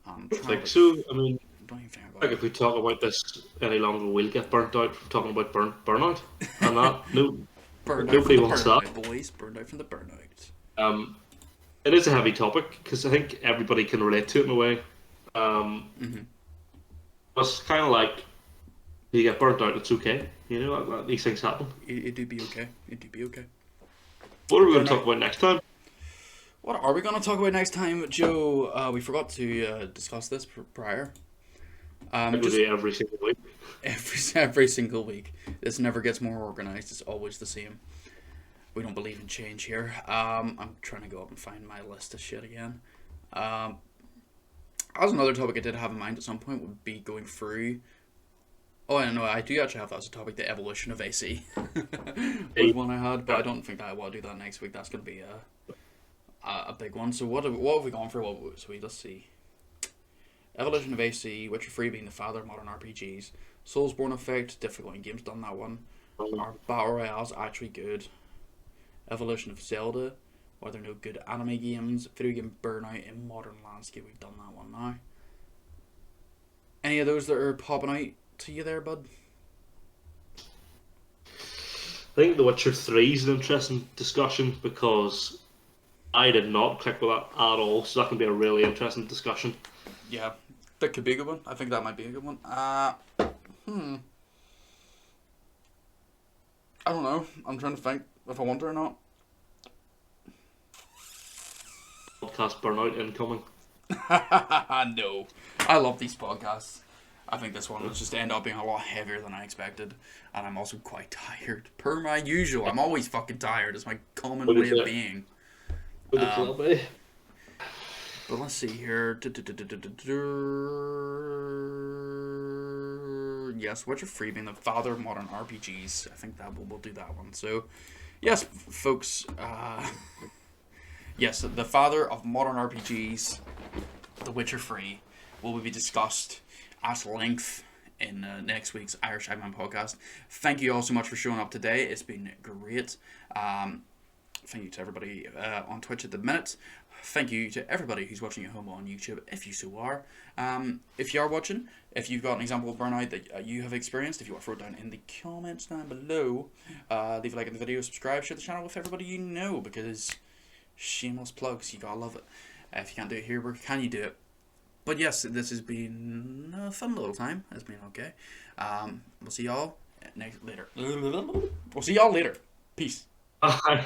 I don't think so. I mean, don't even think about like, if we talk about this any longer, we'll get burnt out from talking about burnout. And that, no, burned out nobody from the wants burnout, that. boys. Burned out from the burnout. It is a heavy topic because I think everybody can relate to it in a way. It's kind of like, you get burnt out, it's okay. You know, these things happen. It do be okay. It do be okay. What are we going to talk about next time? What are we going to talk about next time, Joe? We forgot to discuss this prior. Just every single week. Every single week. This never gets more organized. It's always the same. We don't believe in change here. I'm trying to go up and find my list of shit again. As another topic I did have in mind at some point would be going through. Oh, I know. I do actually have that as a topic, the evolution of AC. Was one I had, but I don't think I will do that next week. That's going to be a big one. So what have we gone for? Let's see. Evolution of AC, Witcher 3 being the father of modern RPGs. Soulsborne effect, difficult in games, done that one. Our Battle Royale's actually good. Evolution of Zelda, are there no good anime games? Video game Burnout in modern landscape, we've done that one now. Any of those that are popping out to you there, bud? I think The Witcher 3 is an interesting discussion because I did not click with that at all, so that can be a really interesting discussion. Yeah, that could be a good one. I think that might be a good one. I don't know. I'm trying to think if I want to or not. Podcast Burnout incoming. No. I love these podcasts. I think this one will just end up being a lot heavier than I expected. And I'm also quite tired. Per my usual. I'm always fucking tired. It's my common way of being. But let's see here. Yes, Witcher 3 being the father of modern RPGs. I think that we'll do that one. So, yes, folks. Yes, the father of modern RPGs, The Witcher 3, will be discussed at length in next week's Irish Hive Mind Podcast. Thank you all so much for showing up today. It's been great. Thank you to everybody on Twitch at the minute. Thank you to everybody who's watching at home on YouTube, if you so are. If you are watching, if you've got an example of burnout that you have experienced, if you want to throw it down in the comments down below, leave a like on the video, subscribe, share the channel with everybody you know, because shameless plugs, you gotta love it. If you can't do it here, where can you do it? But yes, this has been a fun little time. It's been okay. We'll see y'all later. We'll see y'all later. Peace. Bye.